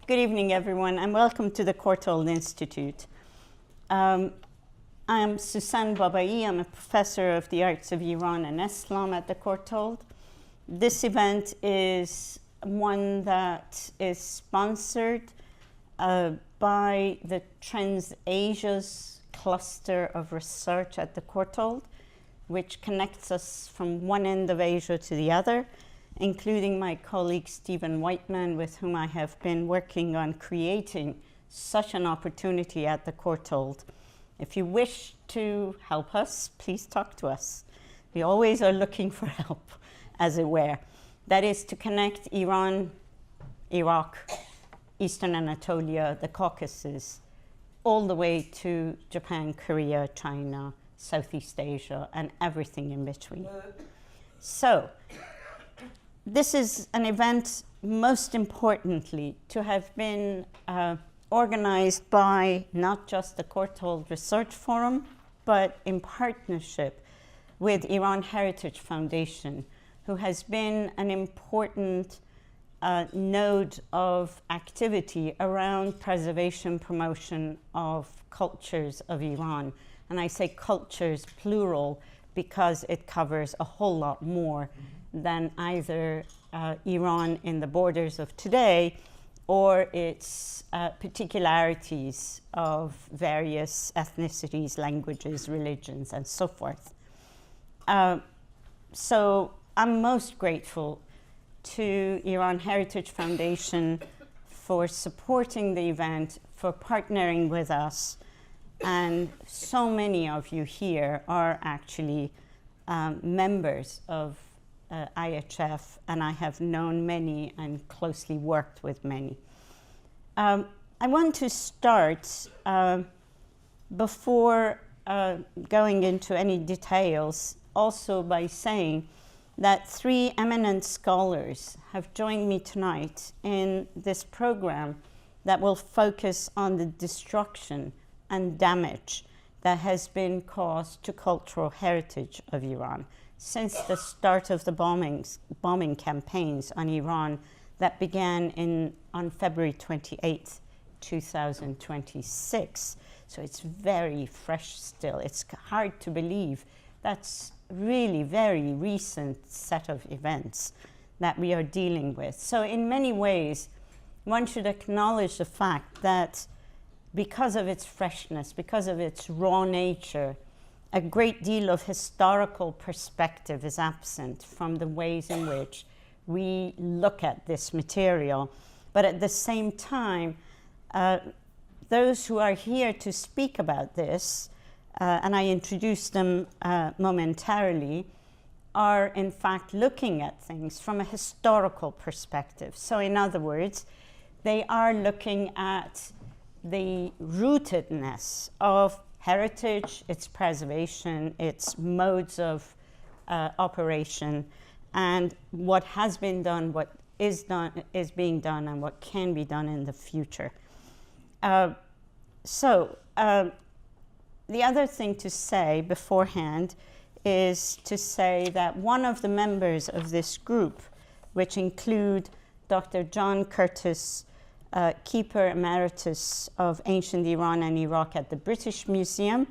Good evening, everyone, and welcome to the Courtauld Institute. I'm Susanne Babai. I'm a professor of the arts of Iran and Islam at the Courtauld. This event is one that is sponsored by the Trans-Asia's cluster of research at the Courtauld, which connects us from one end of Asia to the other, including my colleague Stephen Whiteman, with whom I have been working on creating such an opportunity at the Courtauld. If you wish to help us, please talk to us. We always are looking for help, as it were. That is to connect Iran, Iraq, Eastern Anatolia, the Caucasus, all the way to Japan, Korea, China, Southeast Asia, and everything in between. So, this is an event, most importantly, to have been organized by not just the Courtauld Research Forum, but in partnership with Iran Heritage Foundation, who has been an important node of activity around preservation, promotion of cultures of Iran. And I say cultures plural because it covers a whole lot more than either Iran in the borders of today or its particularities of various ethnicities, languages, religions, and so forth. So I'm most grateful to Iran Heritage Foundation for supporting the event, for partnering with us, and so many of you here are actually members of IHF, and I have known many and closely worked with many. I want to start before going into any details also by saying that three eminent scholars have joined me tonight in this program that will focus on the destruction and damage that has been caused to cultural heritage of Iran since the start of the bombing campaigns on Iran that began on February 28th, 2026. So it's very fresh still. It's hard to believe. That's really very recent set of events that we are dealing with. So in many ways, one should acknowledge the fact that because of its freshness, because of its raw nature, a great deal of historical perspective is absent from the ways in which we look at this material. But at the same time, those who are here to speak about this, and I introduced them momentarily, are in fact looking at things from a historical perspective. So in other words, they are looking at the rootedness of heritage, its preservation, its modes of operation, and what has been done, what is being done, and what can be done in the future. The other thing to say beforehand is to say that one of the members of this group, which include Dr. John Curtis, Keeper Emeritus of Ancient Iran and Iraq at the British Museum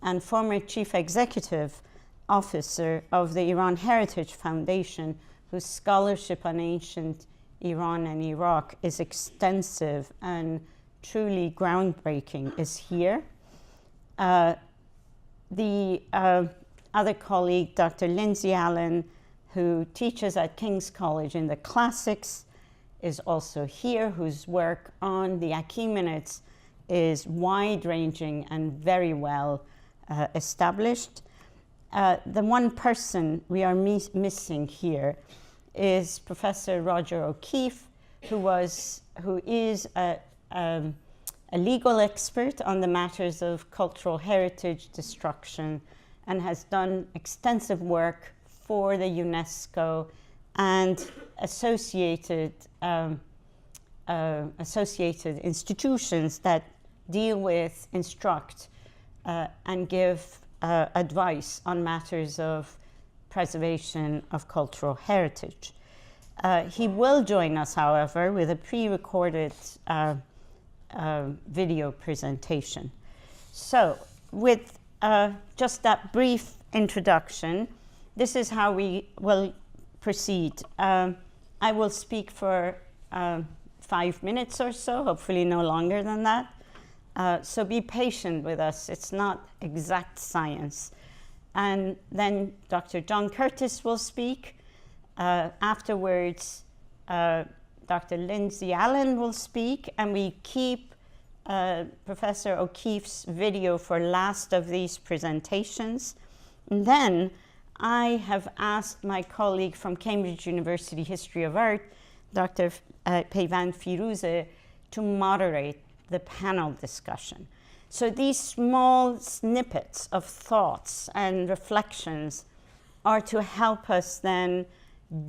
and former Chief Executive Officer of the Iran Heritage Foundation, whose scholarship on ancient Iran and Iraq is extensive and truly groundbreaking, is here. The other colleague, Dr. Lindsay Allen, who teaches at King's College in the Classics, is also here, whose work on the Achaemenids is wide-ranging and very well established. The one person we are missing here is Professor Roger O'Keefe, who is a legal expert on the matters of cultural heritage destruction and has done extensive work for the UNESCO and associated institutions that deal with, instruct, and give advice on matters of preservation of cultural heritage. He will join us, however, with a pre-recorded video presentation. So, with just that brief introduction, this is how we will proceed. I will speak for 5 minutes or so, hopefully no longer than that. So be patient with us. It's not exact science. And then Dr. John Curtis will speak. Afterwards, Dr. Lindsay Allen will speak, and we keep Professor O'Keefe's video for last of these presentations. And then I have asked my colleague from Cambridge University History of Art, Dr. Peyvand Firuze, to moderate the panel discussion. So these small snippets of thoughts and reflections are to help us then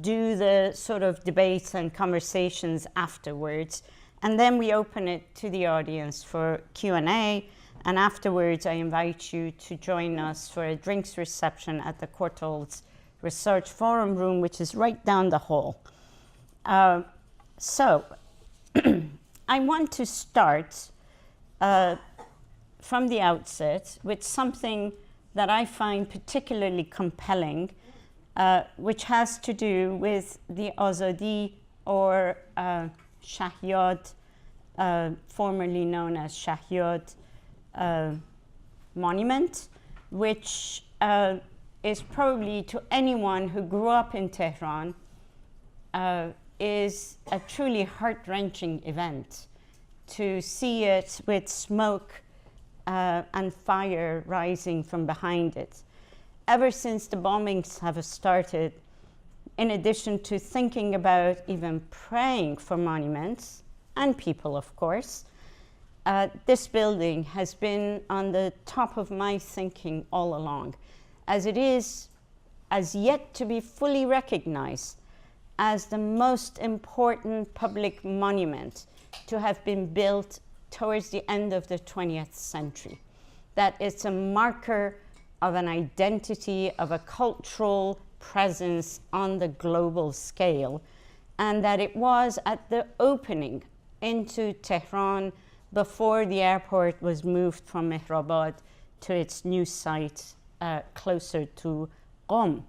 do the sort of debates and conversations afterwards. And then we open it to the audience for Q&A. And afterwards, I invite you to join us for a drinks reception at the Courtaulds Research Forum Room, which is right down the hall. So I want to start from the outset with something that I find particularly compelling, which has to do with the Azadi or Shahyad, formerly known as Shahyad monument, which is probably, to anyone who grew up in Tehran, is a truly heart-wrenching event to see it with smoke and fire rising from behind it. Ever since the bombings have started, in addition to thinking about even praying for monuments, and people of course, this building has been on the top of my thinking all along, as it is as yet to be fully recognized as the most important public monument to have been built towards the end of the 20th century. That it's a marker of an identity, of a cultural presence on the global scale, and that it was at the opening into Tehran before the airport was moved from Mehrabad to its new site closer to Qom.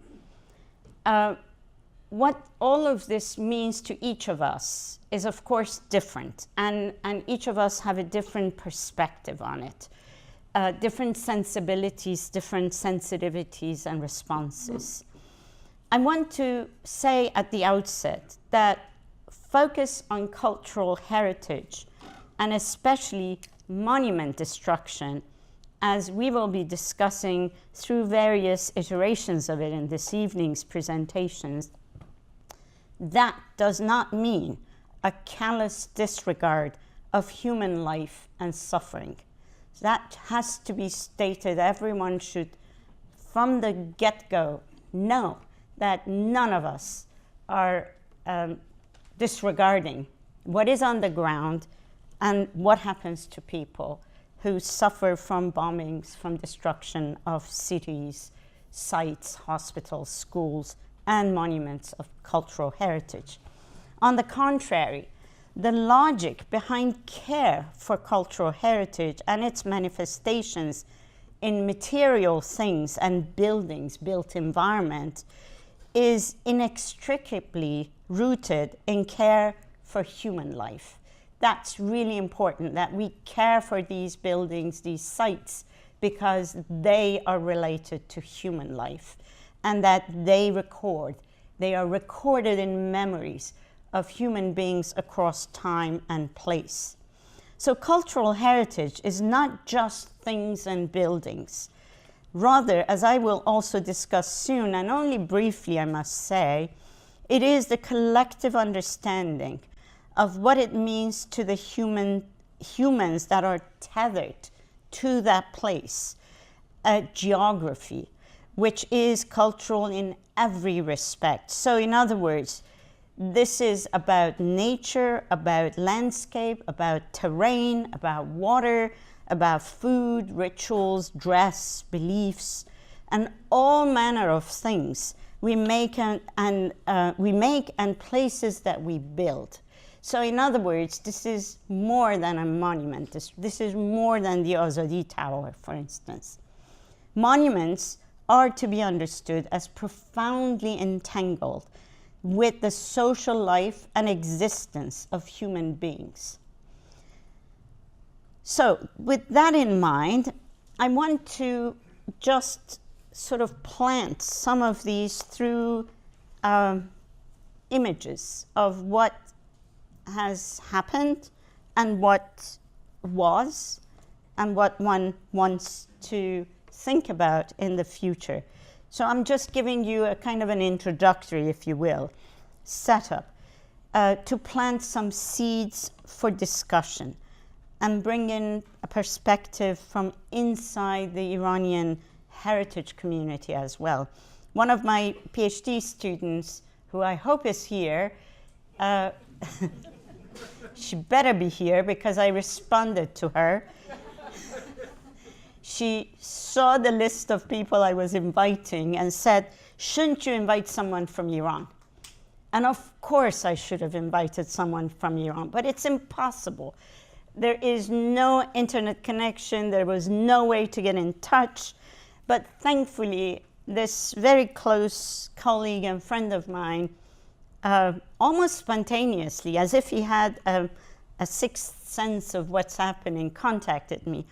What all of this means to each of us is, of course, different, and each of us have a different perspective on it, different sensibilities, different sensitivities and responses. I want to say at the outset that focus on cultural heritage, and especially monument destruction, as we will be discussing through various iterations of it in this evening's presentations, that does not mean a callous disregard of human life and suffering. That has to be stated. Everyone should, from the get-go, know that none of us are disregarding what is on the ground and what happens to people who suffer from bombings, from destruction of cities, sites, hospitals, schools, and monuments of cultural heritage. On the contrary, the logic behind care for cultural heritage and its manifestations in material things and buildings, built environment, is inextricably rooted in care for human life. That's really important, that we care for these buildings, these sites, because they are related to human life, and that they are recorded in memories of human beings across time and place. So cultural heritage is not just things and buildings. Rather, as I will also discuss soon, and only briefly I must say, it is the collective understanding of what it means to the humans that are tethered to that place, a geography, which is cultural in every respect. So in other words, this is about nature, about landscape, about terrain, about water, about food, rituals, dress, beliefs, and all manner of things we make and places that we build. So in other words, this is more than a monument. This is more than the Azadi Tower, for instance. Monuments are to be understood as profoundly entangled with the social life and existence of human beings. So with that in mind, I want to just sort of plant some of these through images of what has happened and what was and what one wants to think about in the future. So I'm just giving you a kind of an introductory, if you will, setup to plant some seeds for discussion and bring in a perspective from inside the Iranian heritage community as well. One of my PhD students, who I hope is here, she better be here because I responded to her. She saw the list of people I was inviting and said, shouldn't you invite someone from Iran? And of course I should have invited someone from Iran, but it's impossible. There is no internet connection, there was no way to get in touch, but thankfully this very close colleague and friend of mine, almost spontaneously, as if he had a sixth sense of what's happening, contacted me.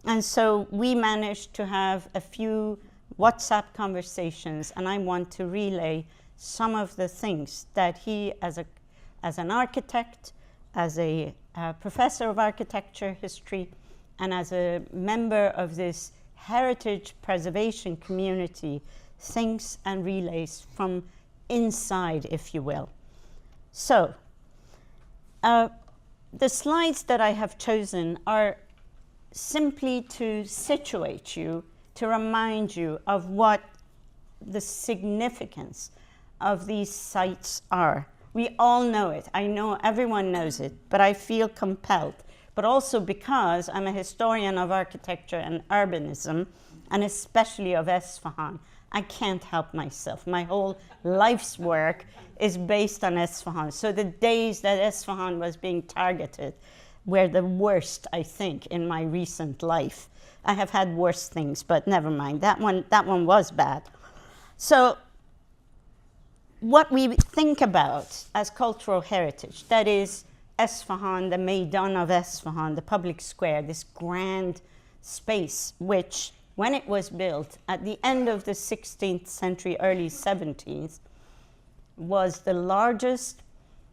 And so we managed to have a few WhatsApp conversations, and I want to relay some of the things that he, as an architect, as a professor of architecture history, and as a member of this heritage preservation community, thinks and relays from inside, if you will. So, the slides that I have chosen are simply to situate you, to remind you of what the significance of these sites are. We all know it. I know everyone knows it, but I feel compelled. But also because I'm a historian of architecture and urbanism, and especially of Esfahan, I can't help myself. My whole life's work is based on Esfahan. So the days that Esfahan was being targeted were the worst, I think, in my recent life. I have had worse things, but never mind. That one was bad. So what we think about as cultural heritage, that is Esfahan, the Maidan of Esfahan, the public square, this grand space, which when it was built at the end of the 16th century, early 17th, was the largest,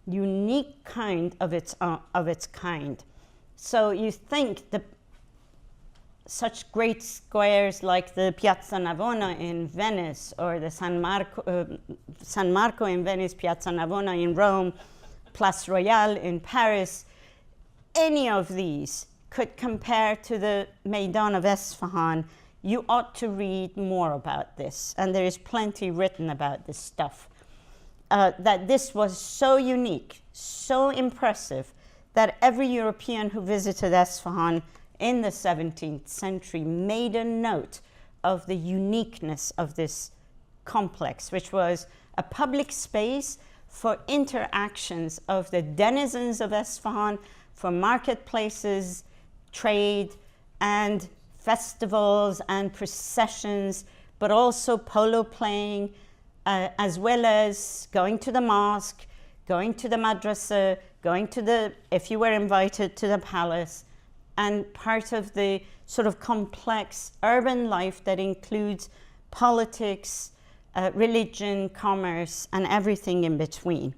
unique kind of its kind. So you think such great squares like the Piazza Navona in Venice, or the San Marco in Venice, Piazza Navona in Rome, Place Royale in Paris, any of these could compare to the Maidan of Esfahan. You ought to read more about this, and there is plenty written about this stuff. That this was so unique, so impressive, that every European who visited Esfahan in the 17th century made a note of the uniqueness of this complex, which was a public space for interactions of the denizens of Esfahan, for marketplaces, trade, and festivals and processions, but also polo playing, as well as going to the mosque, going to the madrasa, going to the, if you were invited, to the palace, and part of the sort of complex urban life that includes politics, religion, commerce, and everything in between.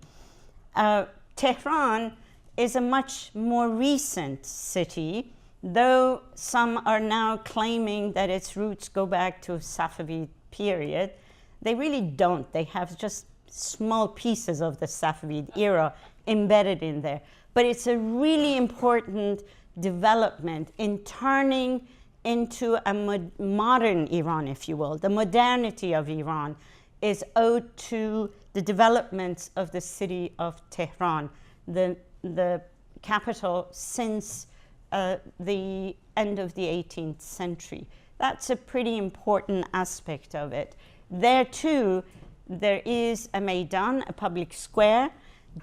Tehran is a much more recent city, though some are now claiming that its roots go back to Safavid period. They really don't. They have just small pieces of the Safavid era embedded in there. But it's a really important development in turning into a modern Iran, if you will. The modernity of Iran is owed to the developments of the city of Tehran, the capital since the end of the 18th century. That's a pretty important aspect of it. There too, there is a Maidan, a public square,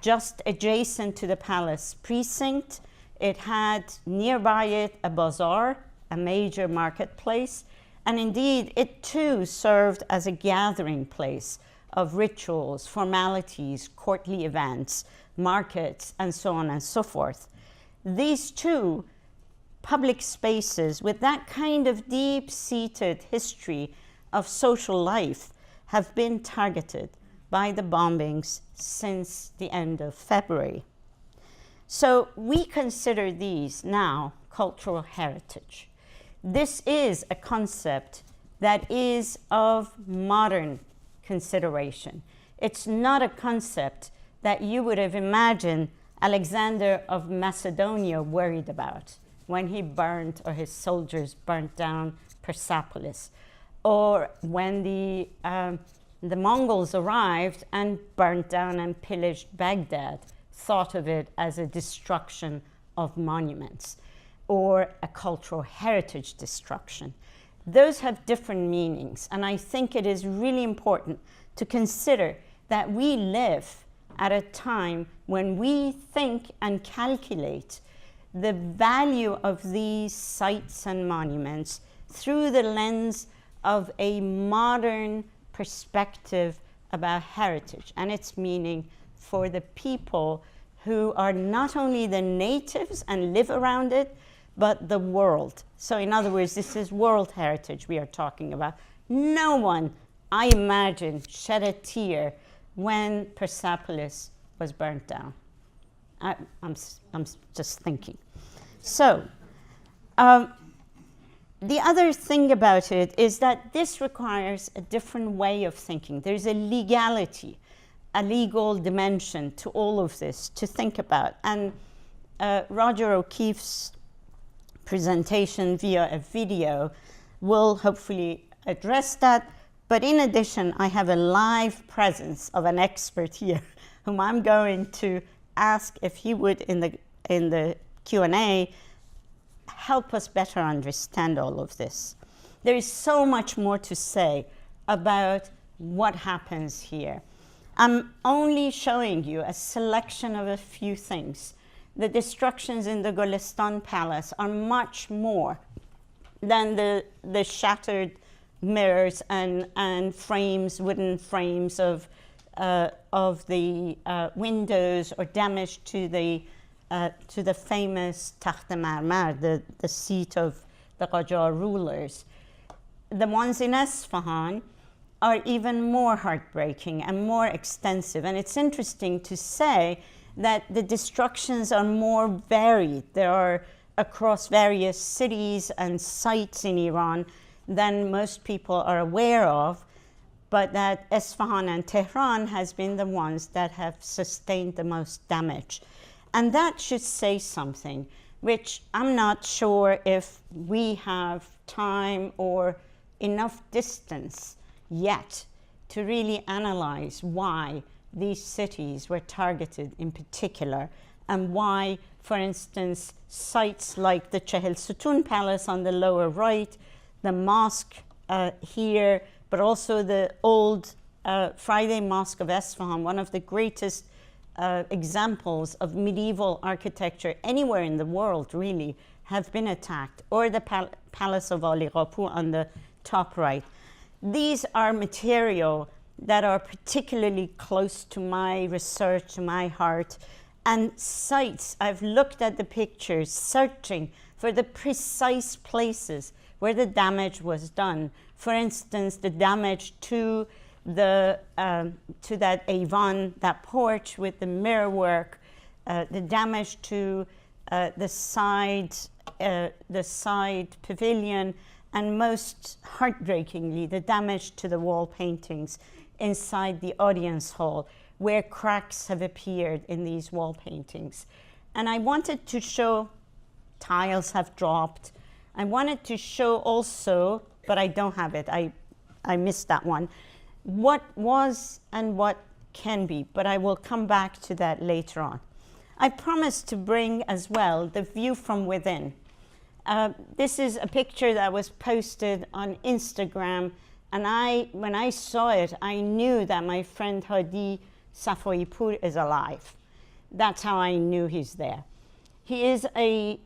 just adjacent to the palace precinct. It had nearby it a bazaar, a major marketplace, and indeed it too served as a gathering place of rituals, formalities, courtly events, markets, and so on and so forth. These two public spaces with that kind of deep-seated history of social life have been targeted by the bombings since the end of February. So we consider these now cultural heritage. This is a concept that is of modern consideration. It's not a concept that you would have imagined Alexander of Macedonia worried about when he burned, or his soldiers burnt down Persepolis, or when the Mongols arrived and burnt down and pillaged Baghdad, thought of it as a destruction of monuments or a cultural heritage destruction. Those have different meanings, and I think it is really important to consider that we live at a time when we think and calculate the value of these sites and monuments through the lens of a modern perspective about heritage and its meaning for the people who are not only the natives and live around it, but the world. So in other words, this is world heritage we are talking about. No one, I imagine, shed a tear when Persepolis was burnt down. I'm just thinking. So, the other thing about it is that this requires a different way of thinking. There's a legality, a legal dimension to all of this to think about. And Roger O'Keefe's presentation via a video will hopefully address that. But in addition, I have a live presence of an expert here whom I'm going to ask if he would, in the Q&A, help us better understand all of this. There is so much more to say about what happens here. I'm only showing you a selection of a few things. The destructions in the Golestan Palace are much more than the shattered mirrors and frames, wooden frames of the windows, or damage to the famous Takht Marmar, the seat of the Qajar rulers. The ones in Isfahan are even more heartbreaking and more extensive. And it's interesting to say that the destructions are more varied. There are across various cities and sites in Iran than most people are aware of, but that Isfahan and Tehran has been the ones that have sustained the most damage. And that should say something, which I'm not sure if we have time or enough distance yet to really analyze why these cities were targeted in particular, and why, for instance, sites like the Chehel Sutun Palace on the lower right, the mosque here, but also the old Friday Mosque of Isfahan, one of the greatest examples of medieval architecture anywhere in the world, really, have been attacked, or the Palace of Ali Qapu on the top right. These are material that are particularly close to my research, to my heart, and sites. I've looked at the pictures, searching for the precise places where the damage was done. For instance, the damage to that Avon, that porch with the mirror work, the damage to the side pavilion, and most heartbreakingly, the damage to the wall paintings inside the audience hall, where cracks have appeared in these wall paintings. And I wanted to show tiles have dropped. I wanted to show also, but I don't have it, I missed that one, what was and what can be, but I will come back to that later on. I promised to bring as well the view from within. This is a picture that was posted on Instagram And when I saw it, I knew that my friend Hadi Safoipour is alive. That's how I knew he's there. He is an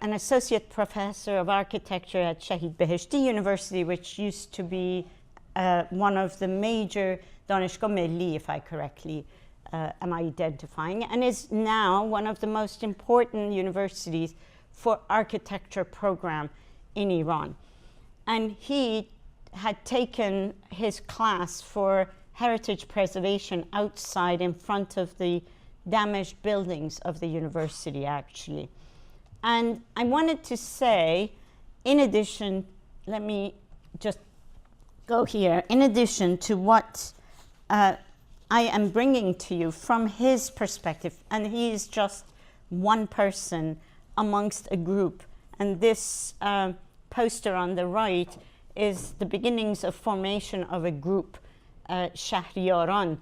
associate professor of architecture at Shahid Beheshti University, which used to be one of the major Danishgah Milli, if I correctly am identifying, and is now one of the most important universities for architecture program in Iran. And he had taken his class for heritage preservation outside in front of the damaged buildings of the university, actually. And I wanted to say, in addition, let me just go here, in addition to what I am bringing to you from his perspective, and he is just one person amongst a group, and this poster on the right is the beginnings of formation of a group, Shahriyaran,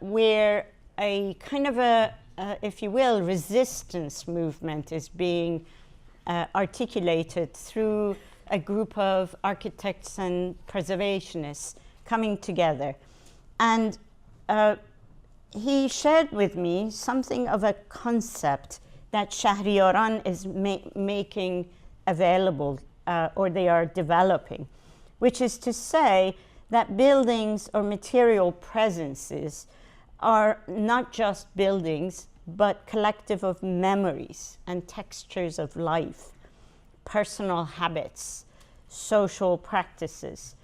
where a kind of a, if you will, resistance movement is being articulated through a group of architects and preservationists coming together. And he shared with me something of a concept that Shahriyaran is making available, or they are developing, which is to say that buildings or material presences are not just buildings, but collective of memories and textures of life, personal habits, social practices,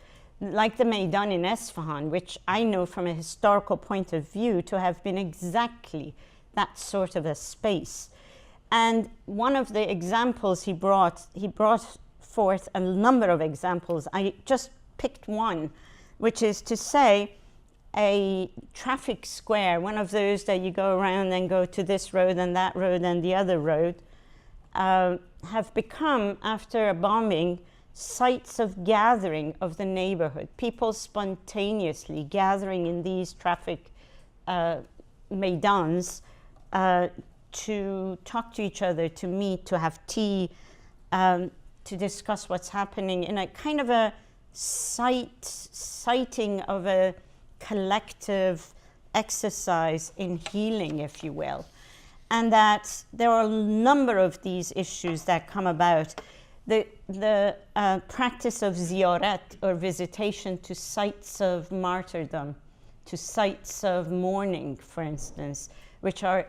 like the Maidan in Esfahan, which I know from a historical point of view to have been exactly that sort of a space. And one of the examples he brought forth a number of examples. I just picked one, which is to say a traffic square, one of those that you go around and go to this road and that road and the other road, have become, after a bombing, sites of gathering of the neighborhood. People spontaneously gathering in these traffic maidans to talk to each other, to meet, to have tea, to discuss what's happening in a kind of a sighting of a collective exercise in healing, if you will. And that there are a number of these issues that come about. The practice of ziyarat, or visitation to sites of martyrdom, to sites of mourning, for instance, which are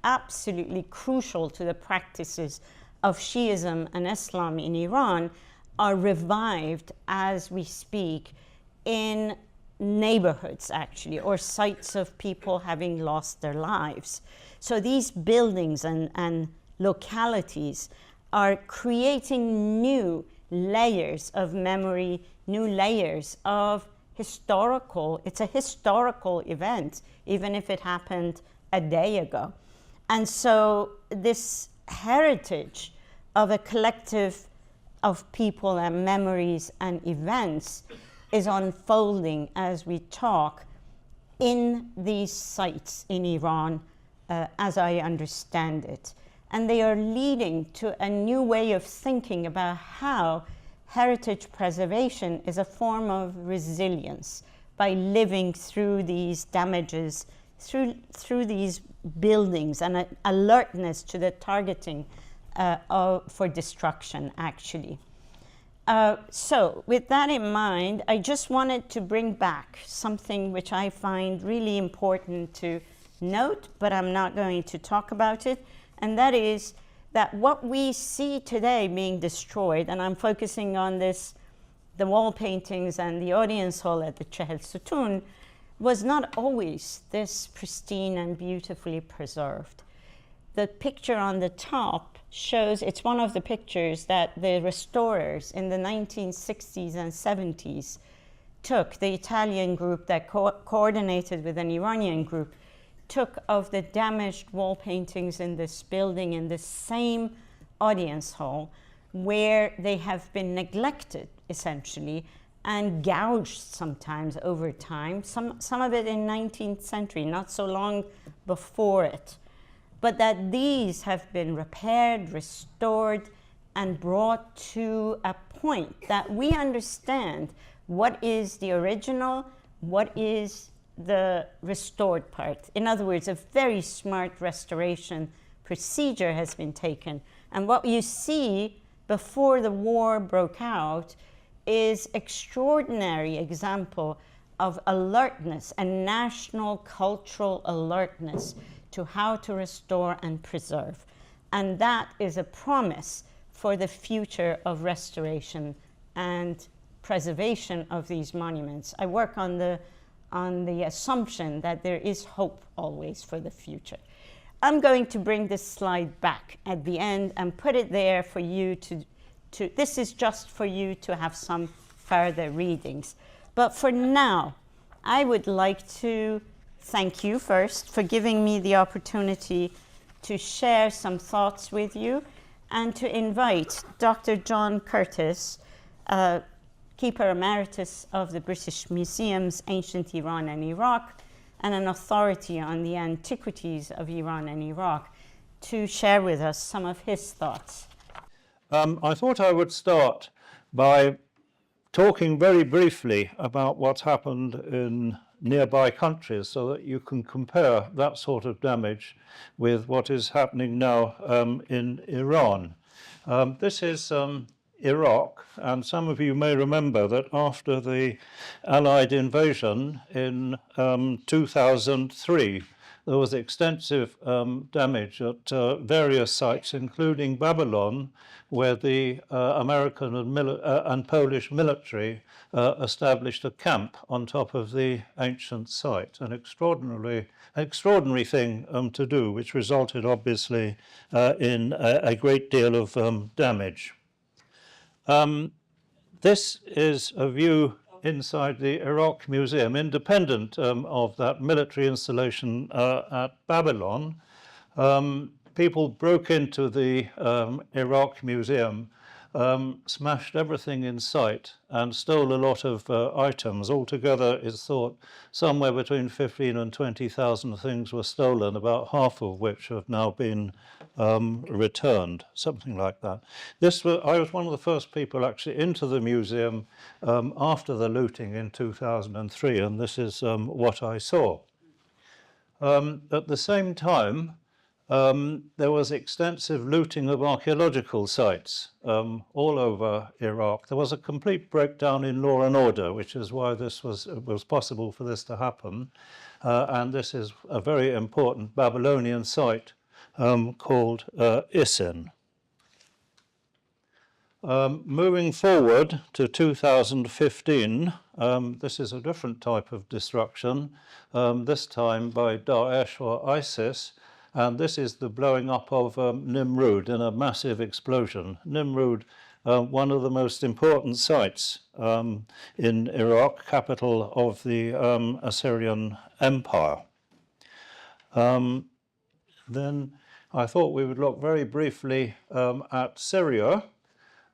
absolutely crucial to the practices of Shiism and Islam in Iran, are revived as we speak in neighborhoods, actually, or sites of people having lost their lives. So these buildings and localities are creating new layers of memory, new layers of historical, it's a historical event, even if it happened a day ago. And so this heritage of a collective of people and memories and events is unfolding as we talk in these sites in Iran, as I understand it. And they are leading to a new way of thinking about how heritage preservation is a form of resilience by living through these damages, through these buildings, and an alertness to the targeting for destruction, actually. So with that in mind, I just wanted to bring back something which I find really important to note, but I'm not going to talk about it, and that is that what we see today being destroyed, and I'm focusing on this, the wall paintings and the audience hall at the Chehel Sutun, was not always this pristine and beautifully preserved. The picture on the top shows, it's one of the pictures that the restorers in the 1960s and 70s took, the Italian group that coordinated with an Iranian group, took of the damaged wall paintings in this building in the same audience hall where they have been neglected, essentially, and gouged sometimes over time, some of it in 19th century, not so long before it. But that these have been repaired, restored, and brought to a point that we understand What is the original? What is the restored part? In other words, a very smart restoration procedure has been taken. And what you see before the war broke out is extraordinary example of alertness and national cultural alertness to how to restore and preserve. And that is a promise for the future of restoration and preservation of these monuments. I work on the assumption that there is hope always for the future. I'm going to bring this slide back at the end and put it there for you to this is just for you to have some further readings. But for now, I would like to thank you first for giving me the opportunity to share some thoughts with you and to invite Dr. John Curtis, Keeper Emeritus of the British Museum's Ancient Iran and Iraq, and an authority on the antiquities of Iran and Iraq, to share with us some of his thoughts. I thought I would start by talking very briefly about what's happened in nearby countries so that you can compare that sort of damage with what is happening now in Iran. This is Iraq, and some of you may remember that after the Allied invasion in 2003, there was extensive damage at various sites, including Babylon, where the American and Polish military established a camp on top of the ancient site, an extraordinary thing to do, which resulted obviously in a great deal of damage. This is a view inside the Iraq Museum, independent of that military installation at Babylon. People broke into the Iraq Museum, smashed everything in sight, and stole a lot of items. Altogether, it's thought somewhere between 15,000 and 20,000 things were stolen, about half of which have now been returned, something like that. I was one of the first people actually into the museum after the looting in 2003, and this is what I saw. At the same time, there was extensive looting of archaeological sites all over Iraq. There was a complete breakdown in law and order, which is why this was possible for this to happen. And this is a very important Babylonian site called Isin. Moving forward to 2015, this is a different type of destruction, this time by Daesh or ISIS. And this is the blowing up of Nimrud in a massive explosion. Nimrud, one of the most important sites in Iraq, capital of the Assyrian Empire. Then I thought we would look very briefly at Syria.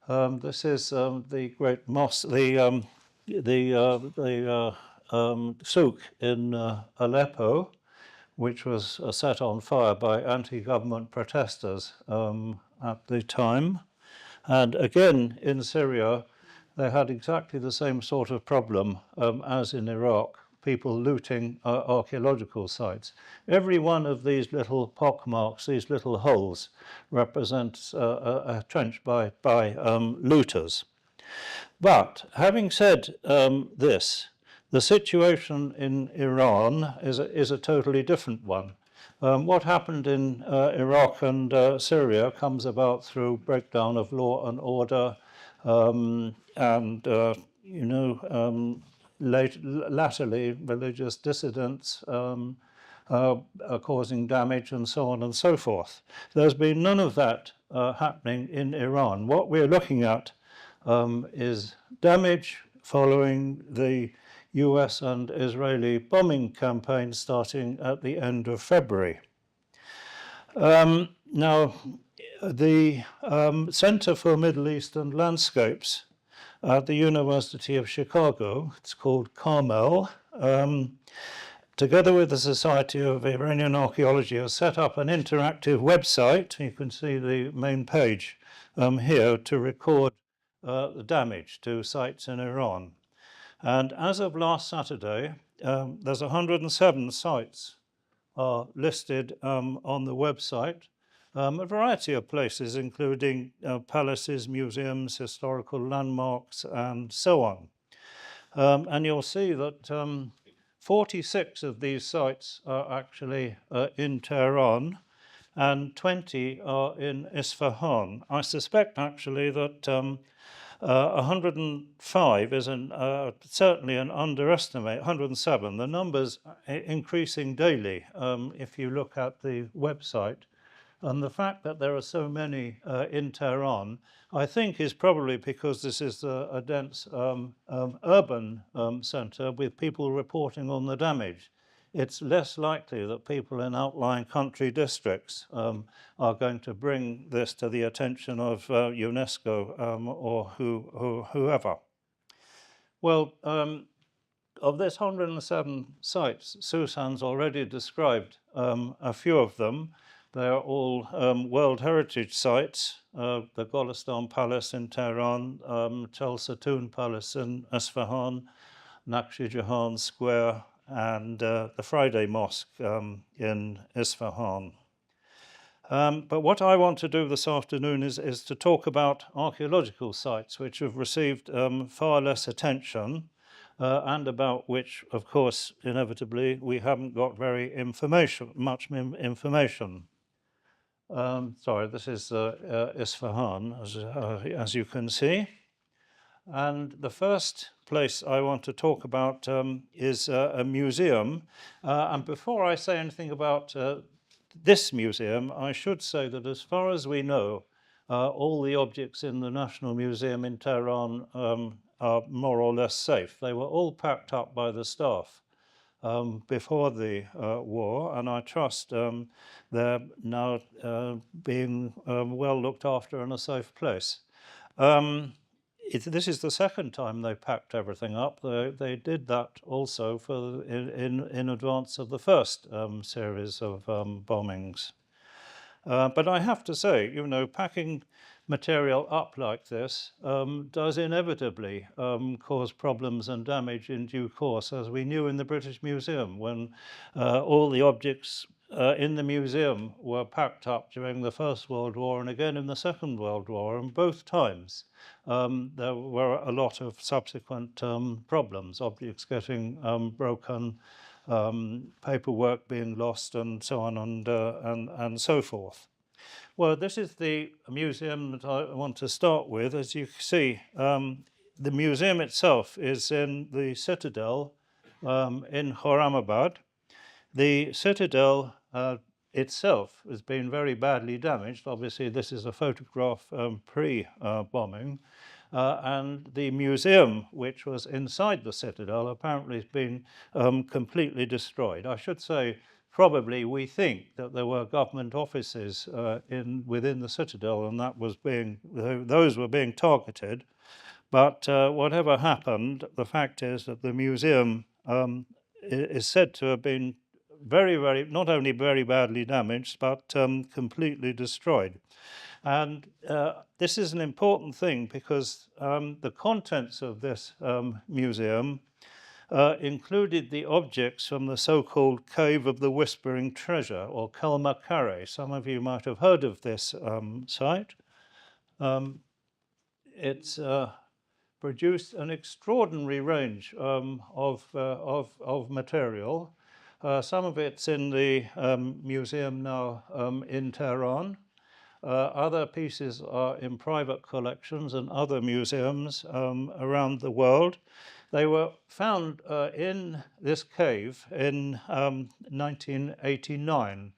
This is the great mosque, the souk in Aleppo, which was set on fire by anti-government protesters at the time. And again, in Syria, they had exactly the same sort of problem as in Iraq, people looting archaeological sites. Every one of these little pockmarks, these little holes, represents a trench by looters. But having said this, the situation in Iran is a totally different one. What happened in Iraq and Syria comes about through breakdown of law and order, latterly religious dissidents are causing damage and so on and so forth. There's been none of that happening in Iran. What we're looking at is damage following the US and Israeli bombing campaign starting at the end of February. Now, the Center for Middle Eastern Landscapes at the University of Chicago, it's called Carmel, together with the Society of Iranian Archaeology, has set up an interactive website. You can see the main page here to record the damage to sites in Iran. And as of last Saturday, there's 107 sites are listed on the website. A variety of places, including palaces, museums, historical landmarks, and so on. And you'll see that 46 of these sites are actually in Tehran, and 20 are in Isfahan. I suspect actually that 105 is certainly an underestimate. 107. The numbers are increasing daily if you look at the website. And the fact that there are so many in Tehran, I think, is probably because this is a dense urban centre with people reporting on the damage. It's less likely that people in outlying country districts are going to bring this to the attention of UNESCO or whoever. Well, of this 107 sites, Susan's already described a few of them. They're all World Heritage sites, the Golestan Palace in Tehran, Chelsatoon Palace in Isfahan, Naqshi Jahan Square, and the Friday Mosque in Isfahan. But what I want to do this afternoon is to talk about archaeological sites which have received far less attention and about which, of course, inevitably, we haven't got much information. Sorry, this is Isfahan, as you can see. And the first place I want to talk about is a museum. And before I say anything about this museum, I should say that as far as we know, all the objects in the National Museum in Tehran are more or less safe. They were all packed up by the staff before the war, and I trust they're now being well looked after in a safe place. This is the second time they packed everything up. They did that also in advance of the first series of bombings. But I have to say, packing material up like this does inevitably cause problems and damage in due course, as we knew in the British Museum when all the objects in the museum were packed up during the First World War and again in the Second World War, and both times there were a lot of subsequent problems, objects getting broken, paperwork being lost, and so on and so forth. Well, this is the museum that I want to start with. As you see, the museum itself is in the citadel in Khorramabad. The citadel itself has been very badly damaged. Obviously, this is a photograph pre-bombing. And the museum, which was inside the citadel, apparently has been completely destroyed. I should say, probably we think that there were government offices within the citadel, and those were being targeted. But whatever happened, the fact is that the museum is said to have been not only very badly damaged, but completely destroyed. And this is an important thing because the contents of this museum included the objects from the so-called Cave of the Whispering Treasure, or Kelmakare. Some of you might have heard of this site. It's produced an extraordinary range of material. Some of it's in the museum now in Tehran. Other pieces are in private collections and other museums around the world. They were found in this cave in 1989.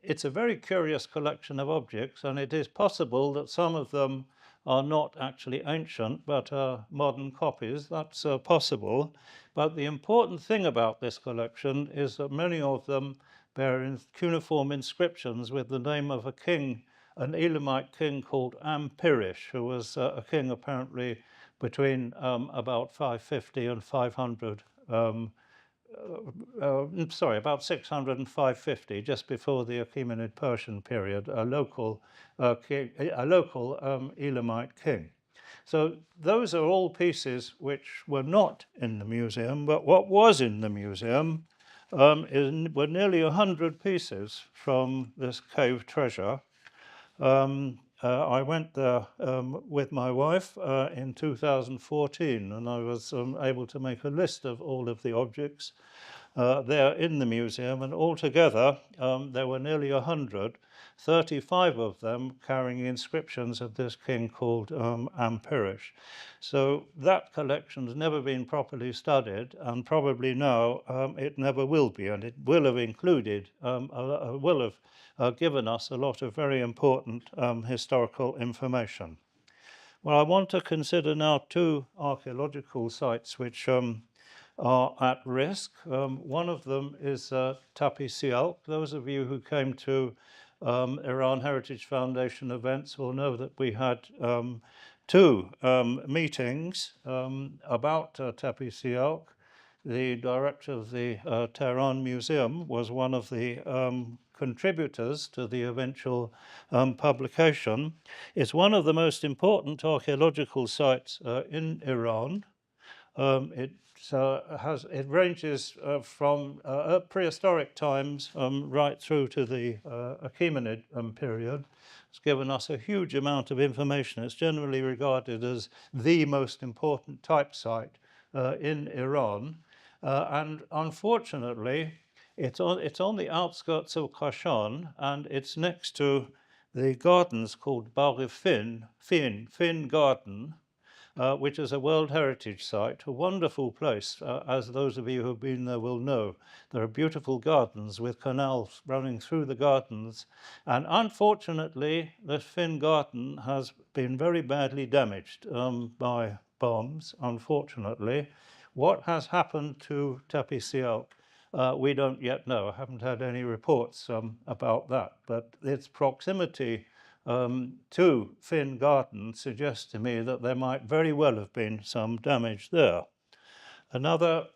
It's a very curious collection of objects, and it is possible that some of them are not actually ancient, but are modern copies. That's possible. But the important thing about this collection is that many of them bear cuneiform inscriptions with the name of a king, an Elamite king called Ampirish, who was a king apparently between about 550 and 500, about 600 and 550, just before the Achaemenid Persian period, a local Elamite king. So those are all pieces which were not in the museum, but what was in the museum were nearly 100 pieces from this cave treasure. I went there with my wife in 2014, and I was able to make a list of all of the objects there in the museum, and altogether there were nearly 100, 35 of them carrying inscriptions of this king called Amperish. So that collection has never been properly studied, and probably now it never will be, and it will have included, will have given us a lot of very important historical information. Well, I want to consider now two archaeological sites which are at risk. One of them is Tapi Sialk. Those of you who came to Iran Heritage Foundation events will know that we had two meetings about Tapi Sialk. The director of the Tehran Museum was one of the contributors to the eventual publication. It's one of the most important archaeological sites in Iran. It ranges from prehistoric times right through to the Achaemenid period. It's given us a huge amount of information. It's generally regarded as the most important type site in Iran. And unfortunately, it's on the outskirts of Kashan, and it's next to the gardens called Fin Garden, which is a World Heritage Site, a wonderful place, as those of you who have been there will know. There are beautiful gardens with canals running through the gardens, and unfortunately, the Fin Garden has been very badly damaged by bombs, unfortunately. What has happened to Tapi Sialk? We don't yet know. I haven't had any reports about that, but its proximity to Fin Garden suggests to me that there might very well have been some damage there. Another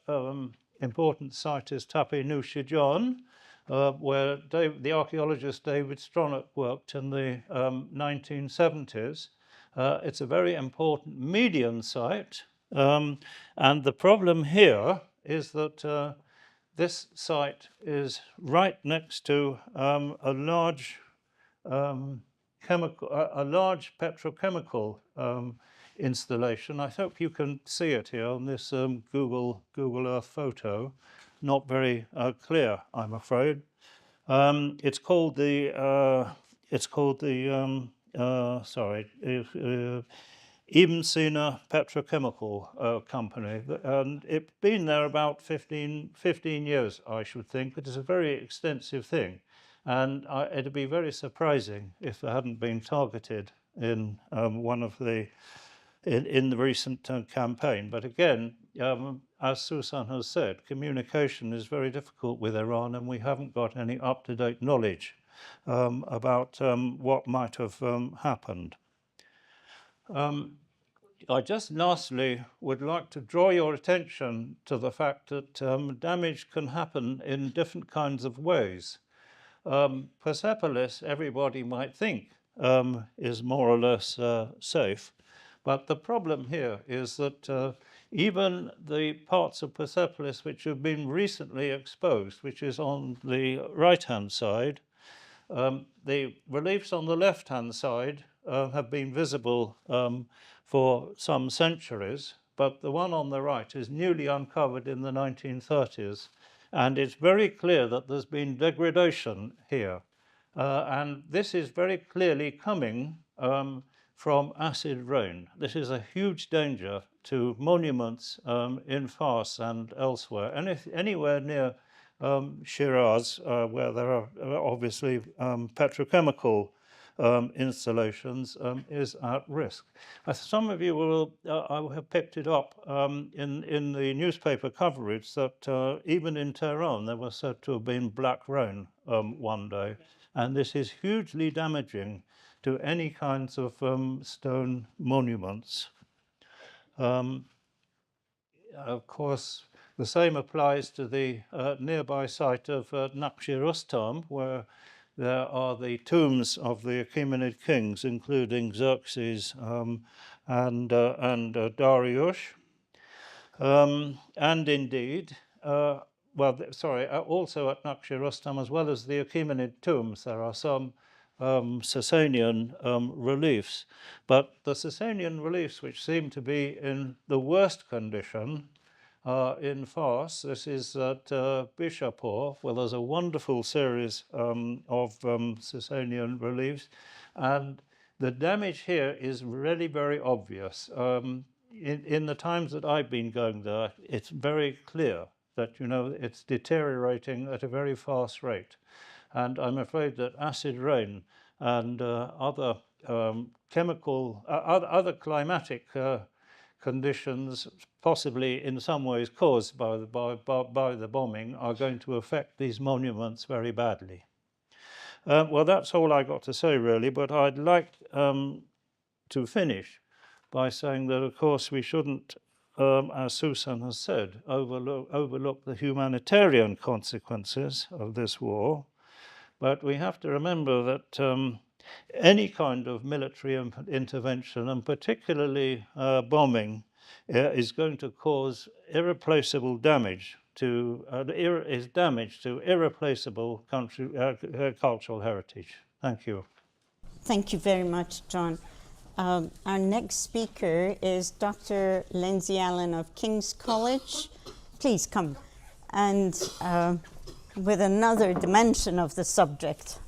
important site is Tapi Nushijan, where the archaeologist David Stronach worked in the 1970s. It's a very important median site, and the problem here is that this site is right next to a large petrochemical installation. I hope you can see it here on this Google Earth photo. Not very clear, I'm afraid. It's called the Ibn Sina Petrochemical Company, and it's been there about 15 years, I should think. It is a very extensive thing, and it'd be very surprising if there hadn't been targeted in in the recent campaign. But again, as Susan has said, communication is very difficult with Iran, and we haven't got any up-to-date knowledge about what might have happened. I just lastly would like to draw your attention to the fact that damage can happen in different kinds of ways. Persepolis, everybody might think, is more or less safe, but the problem here is that even the parts of Persepolis which have been recently exposed, which is on the right-hand side, the reliefs on the left-hand side have been visible for some centuries, but the one on the right is newly uncovered in the 1930s, and it's very clear that there's been degradation here. And this is very clearly coming from acid rain. This is a huge danger to monuments in Fars and elsewhere, and anywhere near Shiraz, where there are obviously petrochemical installations, is at risk. Some of you will have picked it up in the newspaper coverage that even in Tehran there was said to have been black rain one day, and this is hugely damaging to any kinds of stone monuments. Of course, the same applies to the nearby site of Naqsh-i Rustam, where there are the tombs of the Achaemenid kings, including Xerxes and Darius. And indeed, also at Naqsh Rustam, as well as the Achaemenid tombs, there are some Sasanian reliefs. But the Sasanian reliefs, which seem to be in the worst condition, in Fars. This is at Bishapur, where there's a wonderful series of Sasanian reliefs. And the damage here is really very obvious. In the times that I've been going there, it's very clear that, it's deteriorating at a very fast rate. And I'm afraid that acid rain and other climatic conditions, possibly in some ways caused by the bombing, are going to affect these monuments very badly. Well, that's all I got to say, really, but I'd like to finish by saying that, of course, we shouldn't, as Susan has said, overlook the humanitarian consequences of this war. But we have to remember that any kind of military intervention, and particularly bombing, is going to cause irreplaceable damage to irreplaceable cultural heritage. Thank you. Thank you very much, John. Our next speaker is Dr. Lindsay Allen of King's College. Please come. And with another dimension of the subject.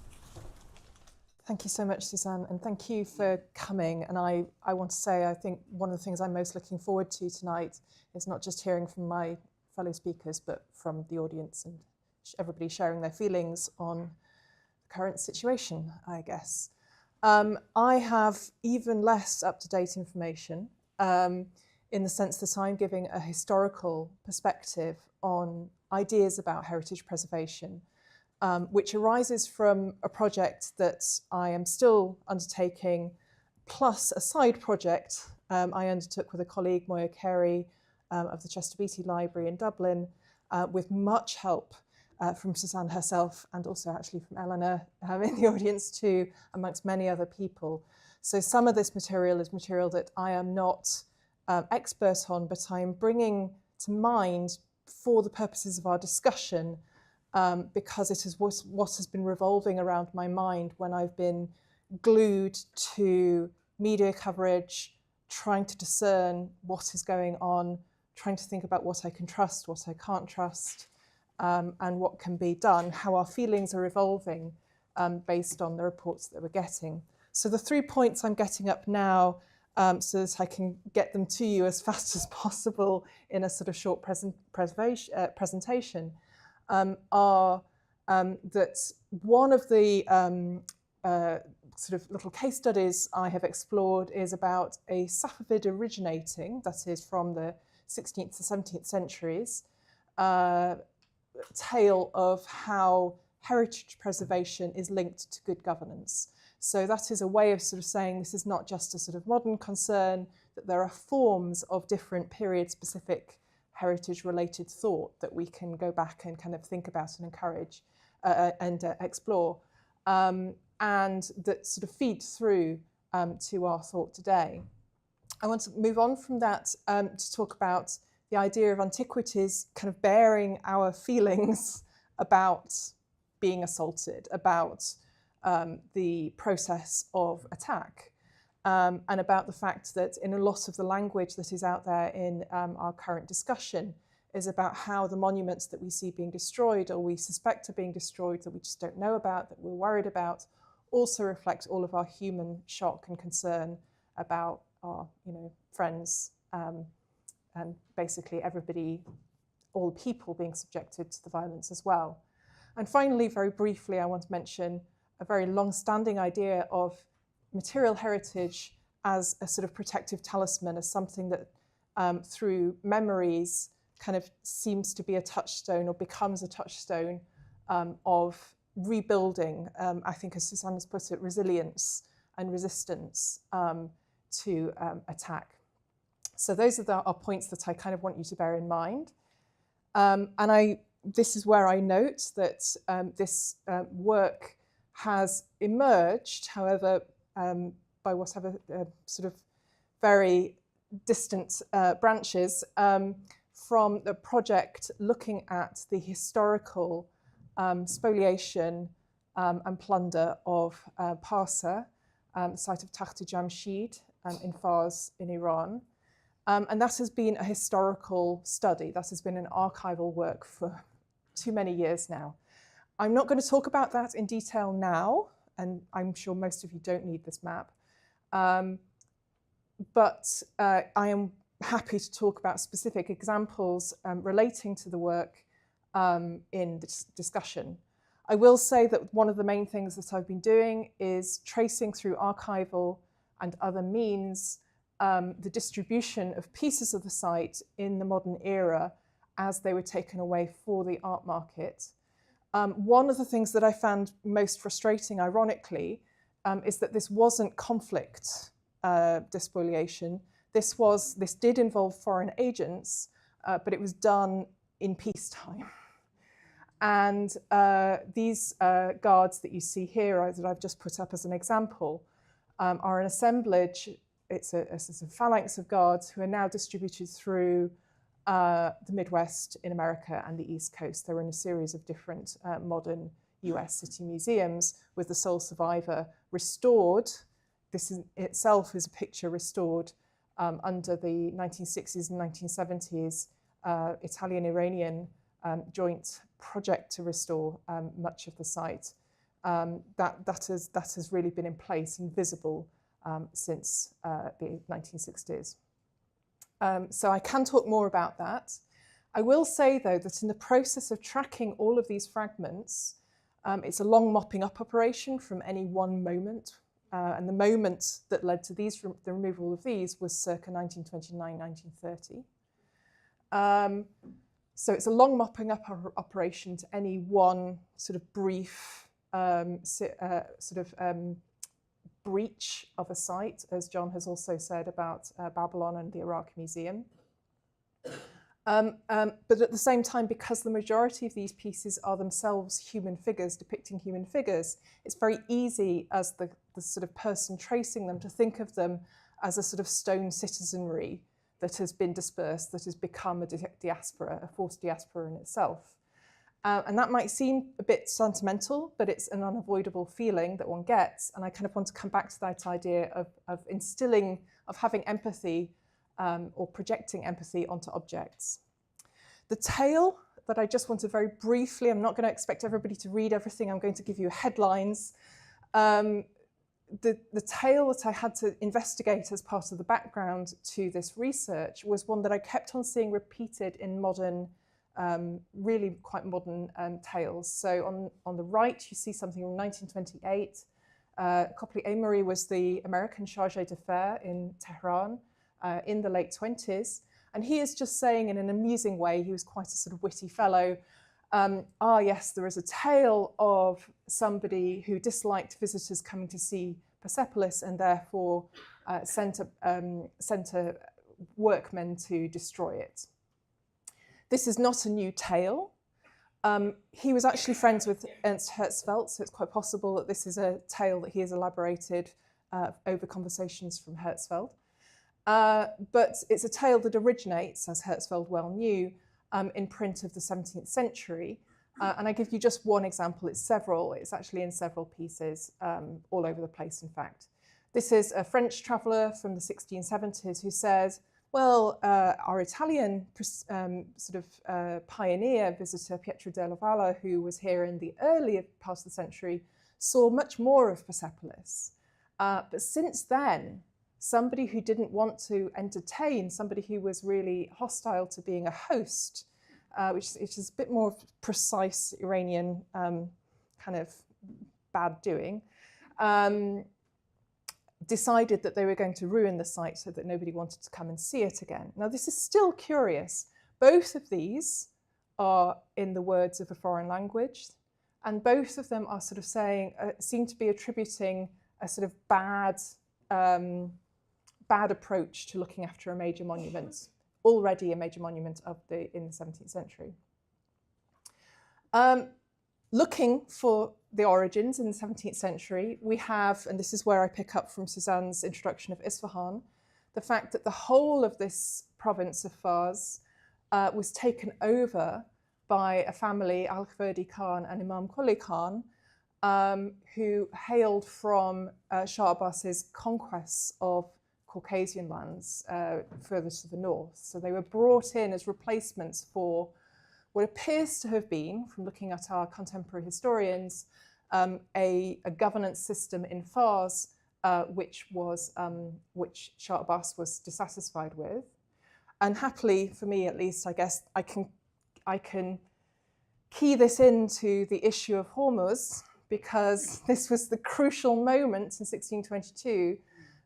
Thank you so much, Suzanne, and thank you for coming. And I want to say, I think one of the things I'm most looking forward to tonight is not just hearing from my fellow speakers, but from the audience and everybody sharing their feelings on the current situation, I guess. I have even less up-to-date information in the sense that I'm giving a historical perspective on ideas about heritage preservation, which arises from a project that I am still undertaking, plus a side project I undertook with a colleague, Moya Carey, of the Chester Beatty Library in Dublin, with much help from Suzanne herself and also actually from Eleanor in the audience too, amongst many other people. So some of this material is material that I am not expert on, but I am bringing to mind for the purposes of our discussion, because it is what has been revolving around my mind when I've been glued to media coverage, trying to discern what is going on, trying to think about what I can trust, what I can't trust, and what can be done, how our feelings are evolving based on the reports that we're getting. So the 3 points I'm getting up now, so that I can get them to you as fast as possible in a sort of short presentation, are that one of the sort of little case studies I have explored is about a Safavid originating, that is from the 16th to 17th centuries, tale of how heritage preservation is linked to good governance. So that is a way of sort of saying this is not just a sort of modern concern, that there are forms of different period-specific heritage-related thought that we can go back and kind of think about and encourage and explore, and that sort of feed through to our thought today. I want to move on from that to talk about the idea of antiquities kind of bearing our feelings about being assaulted, about the process of attack, and about the fact that in a lot of the language that is out there in our current discussion is about how the monuments that we see being destroyed or we suspect are being destroyed that we just don't know about, that we're worried about, also reflect all of our human shock and concern about our friends and basically everybody, all people being subjected to the violence as well. And finally, very briefly, I want to mention a very long-standing idea of material heritage as a sort of protective talisman, as something that through memories kind of seems to be a touchstone or becomes a touchstone of rebuilding, I think as Suzanne has put it, resilience and resistance to attack. So those are our points that I kind of want you to bear in mind. And this is where I note that this work has emerged, however, by whatever sort of very distant branches, from the project looking at the historical spoliation and plunder of Parsa, the site of Takht Jamshid in Fars in Iran. And that has been a historical study. That has been an archival work for too many years now. I'm not going to talk about that in detail now, and I'm sure most of you don't need this map. But I am happy to talk about specific examples relating to the work in this discussion. I will say that one of the main things that I've been doing is tracing through archival and other means the distribution of pieces of the site in the modern era as they were taken away for the art market. One of the things that I found most frustrating, ironically, is that this wasn't conflict despoliation. This did involve foreign agents, but it was done in peacetime. And these guards that you see here, that I've just put up as an example, are an assemblage. It's a phalanx of guards who are now distributed through the Midwest in America and the East Coast. They're in a series of different modern US city museums, with the sole survivor restored. This in itself is a picture restored under the 1960s and 1970s Italian-Iranian joint project to restore much of the site. That has really been in place and visible since the 1960s. So I can talk more about that. I will say, though, that in the process of tracking all of these fragments, it's a long mopping up operation from any one moment. And the moment that led to the removal of these was circa 1929, 1930. So it's a long mopping up operation to any one sort of brief breach of a site, as John has also said about Babylon and the Iraq Museum. But at the same time, because the majority of these pieces are themselves human figures, depicting human figures, it's very easy as the sort of person tracing them to think of them as a sort of stone citizenry that has been dispersed, that has become a diaspora, a forced diaspora in itself. And that might seem a bit sentimental, but it's an unavoidable feeling that one gets. And I kind of want to come back to that idea of instilling, of having empathy or projecting empathy onto objects. The tale that I just want to very briefly, I'm not going to expect everybody to read everything, I'm going to give you headlines. The tale that I had to investigate as part of the background to this research was one that I kept on seeing repeated in modern, really quite modern tales. So on the right, you see something from 1928. Copley Amory was the American chargé d'affaires in Tehran in the late 20s. And he is just saying in an amusing way, he was quite a sort of witty fellow, yes, there is a tale of somebody who disliked visitors coming to see Persepolis and therefore sent a workmen to destroy it. This is not a new tale. He was actually friends with Ernst Herzfeld, so it's quite possible that this is a tale that he has elaborated over conversations from Herzfeld. But it's a tale that originates, as Herzfeld well knew, in print of the 17th century. And I give you just one example. It's actually in several pieces all over the place, in fact. This is a French traveller from the 1670s who says, well, our Italian pioneer visitor, Pietro della Valle, who was here in the earlier part of the century, saw much more of Persepolis. But since then, somebody who didn't want to entertain, somebody who was really hostile to being a host, which is a bit more precise Iranian kind of bad doing, decided that they were going to ruin the site so that nobody wanted to come and see it again. Now, this is still curious. Both of these are in the words of a foreign language, and both of them are sort of saying, seem to be attributing a sort of bad approach to looking after a major monument, already a major monument in the 17th century. Looking for the origins in the 17th century, we have, and this is where I pick up from Suzanne's introduction of Isfahan, the fact that the whole of this province of Fars was taken over by a family, Al-Khverdi Khan and Imam Quli Khan, who hailed from Shah Abbas's conquests of Caucasian lands further to the north. So they were brought in as replacements for what appears to have been, from looking at our contemporary historians, a governance system in Fars which Shah Abbas was dissatisfied with. And happily, for me at least, I guess I can key this into the issue of Hormuz, because this was the crucial moment in 1622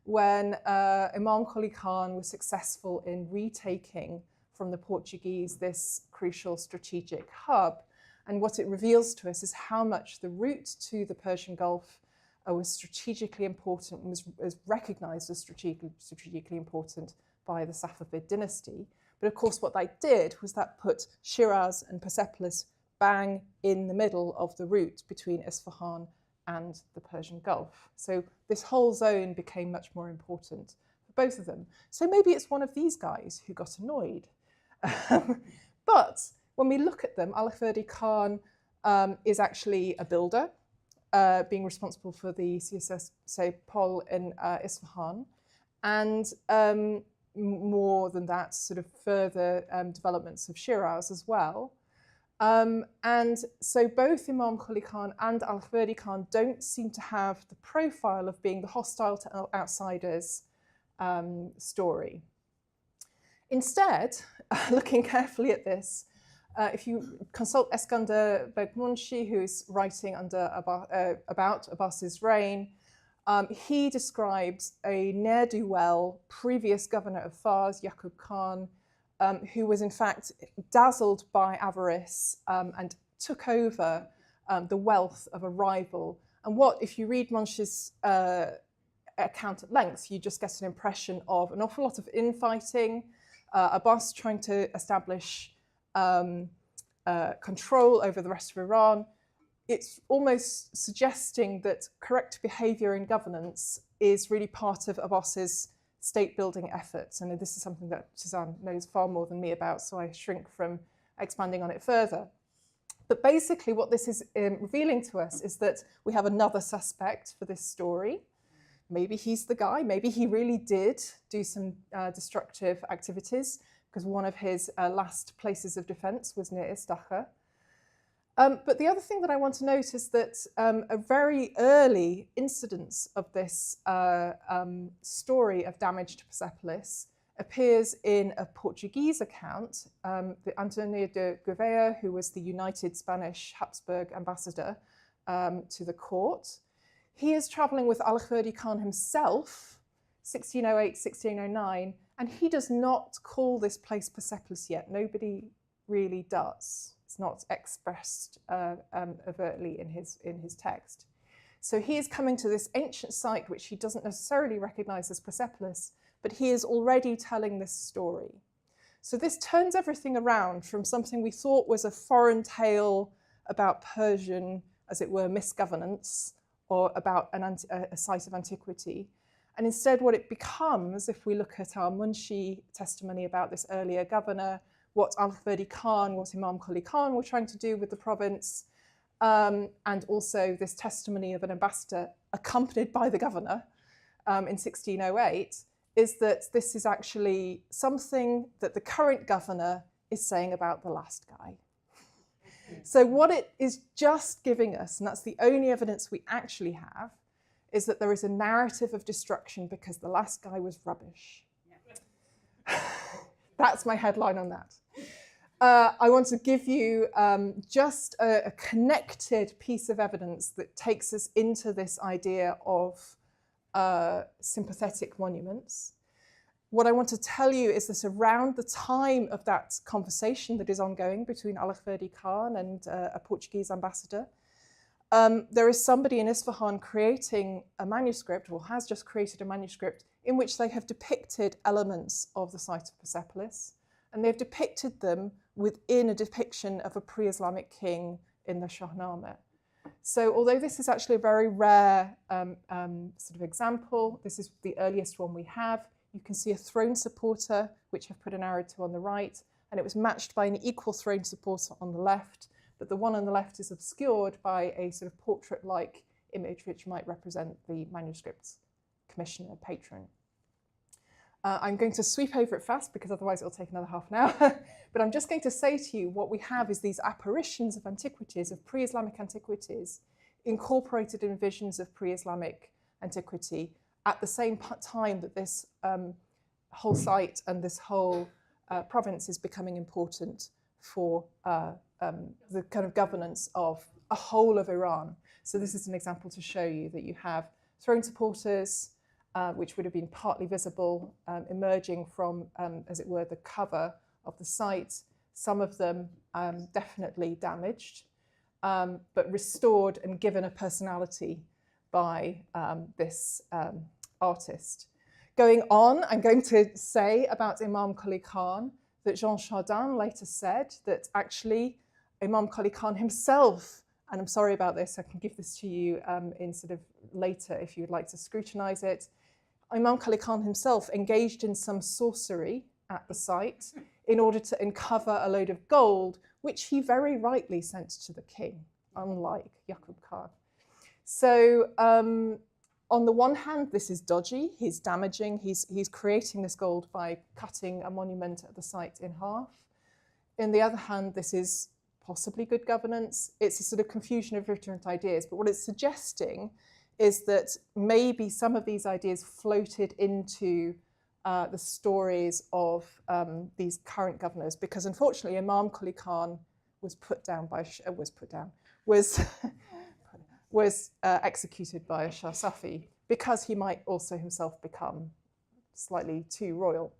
when Imam Quli Khan was successful in retaking from the Portuguese this crucial strategic hub. And what it reveals to us is how much the route to the Persian Gulf was strategically important and was recognized as strategically important by the Safavid dynasty. But of course, what that did was that put Shiraz and Persepolis bang in the middle of the route between Isfahan and the Persian Gulf. So this whole zone became much more important for both of them. So maybe it's one of these guys who got annoyed. But when we look at them, Al-Khverdi Khan is actually a builder, being responsible for the CSS Pol in Isfahan. And more than that, sort of further developments of Shiraz as well. And so both Imam Quli Khan and Al-Khverdi Khan don't seem to have the profile of being the hostile to outsiders story. Instead, looking carefully at this, if you consult Eskander Begmunshi, who's writing about Abbas's reign, he describes a ne'er-do-well previous governor of Fars, Yaqub Khan, who was in fact dazzled by avarice and took over the wealth of a rival. And what, if you read Munshi's account at length, you just get an impression of an awful lot of infighting, Abbas trying to establish control over the rest of Iran. It's almost suggesting that correct behavior in governance is really part of Abbas's state-building efforts. And this is something that Suzanne knows far more than me about, so I shrink from expanding on it further. But basically what this is revealing to us is that we have another suspect for this story. Maybe he's the guy, maybe he really did do some destructive activities, because one of his last places of defense was near Istakhar. But the other thing that I want to note is that a very early incidence of this story of damage to Persepolis appears in a Portuguese account. The Antonio de Gouveia, who was the United Spanish Habsburg ambassador to the court, he is traveling with Al-Khverdi Khan himself, 1608, 1609, and he does not call this place Persepolis yet. Nobody really does. It's not expressed overtly in his text. So he is coming to this ancient site which he doesn't necessarily recognize as Persepolis, but he is already telling this story. So this turns everything around from something we thought was a foreign tale about Persian, as it were, misgovernance, or about a site of antiquity. And instead what it becomes, if we look at our Munshi testimony about this earlier governor, what Al-Khverdi Khan, what Imam Quli Khan were trying to do with the province, and also this testimony of an ambassador accompanied by the governor in 1608, is that this is actually something that the current governor is saying about the last guy. So what it is just giving us, and that's the only evidence we actually have, is that there is a narrative of destruction because the last guy was rubbish. Yeah. That's my headline on that. I want to give you just a connected piece of evidence that takes us into this idea of sympathetic monuments. What I want to tell you is that around the time of that conversation that is ongoing between Al-Khverdi Khan and a Portuguese ambassador, there is somebody in Isfahan creating a manuscript, or has just created a manuscript, in which they have depicted elements of the site of Persepolis, and they've depicted them within a depiction of a pre-Islamic king in the Shahnameh. So although this is actually a very rare sort of example, this is the earliest one we have. You can see a throne supporter, which I've put an arrow to on the right, and it was matched by an equal throne supporter on the left, but the one on the left is obscured by a sort of portrait-like image which might represent the manuscript's commissioner, patron. I'm going to sweep over it fast because otherwise it'll take another half an hour. But I'm just going to say to you what we have is these apparitions of antiquities, of pre-Islamic antiquities, incorporated in visions of pre-Islamic antiquity at the same time that this whole site and this whole province is becoming important for the kind of governance of a whole of Iran. So this is an example to show you that you have throne supporters, which would have been partly visible, emerging from, as it were, the cover of the site. Some of them definitely damaged, but restored and given a personality by this artist. Going on, I'm going to say about Imam Qali Khan that Jean Chardin later said that actually Imam Qali Khan himself, and I'm sorry about this, I can give this to you in sort of later if you would like to scrutinize it. Imam Qali Khan himself engaged in some sorcery at the site in order to uncover a load of gold, which he very rightly sent to the king, unlike Yaqub Khan. So on the one hand, this is dodgy, he's damaging, he's creating this gold by cutting a monument at the site in half. On the other hand, this is possibly good governance. It's a sort of confusion of different ideas, but what it's suggesting is that maybe some of these ideas floated into the stories of these current governors, because unfortunately Imam Qali Khan was executed by a Shah Safi because he might also himself become slightly too royal.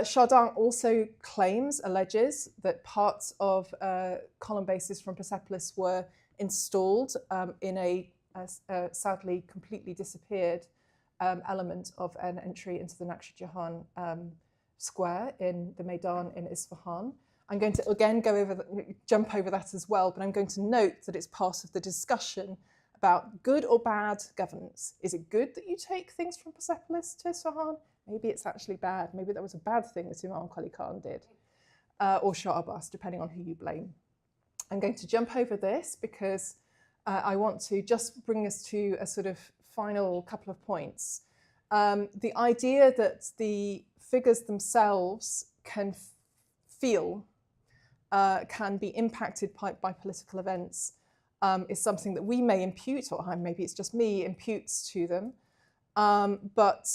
Chardin also alleges that parts of column bases from Persepolis were installed in a sadly completely disappeared element of an entry into the Naqsh Jahan square in the Maidan in Isfahan. I'm going to again jump over that as well, but I'm going to note that it's part of the discussion about good or bad governance. Is it good that you take things from Persepolis to Isfahan? Maybe it's actually bad. Maybe that was a bad thing that Imam Qali Khan did, or Shah Abbas, depending on who you blame. I'm going to jump over this because I want to just bring us to a sort of final couple of points. The idea that the figures themselves can feel, can be impacted by political events is something that we may impute, or maybe it's just me, imputes to them. But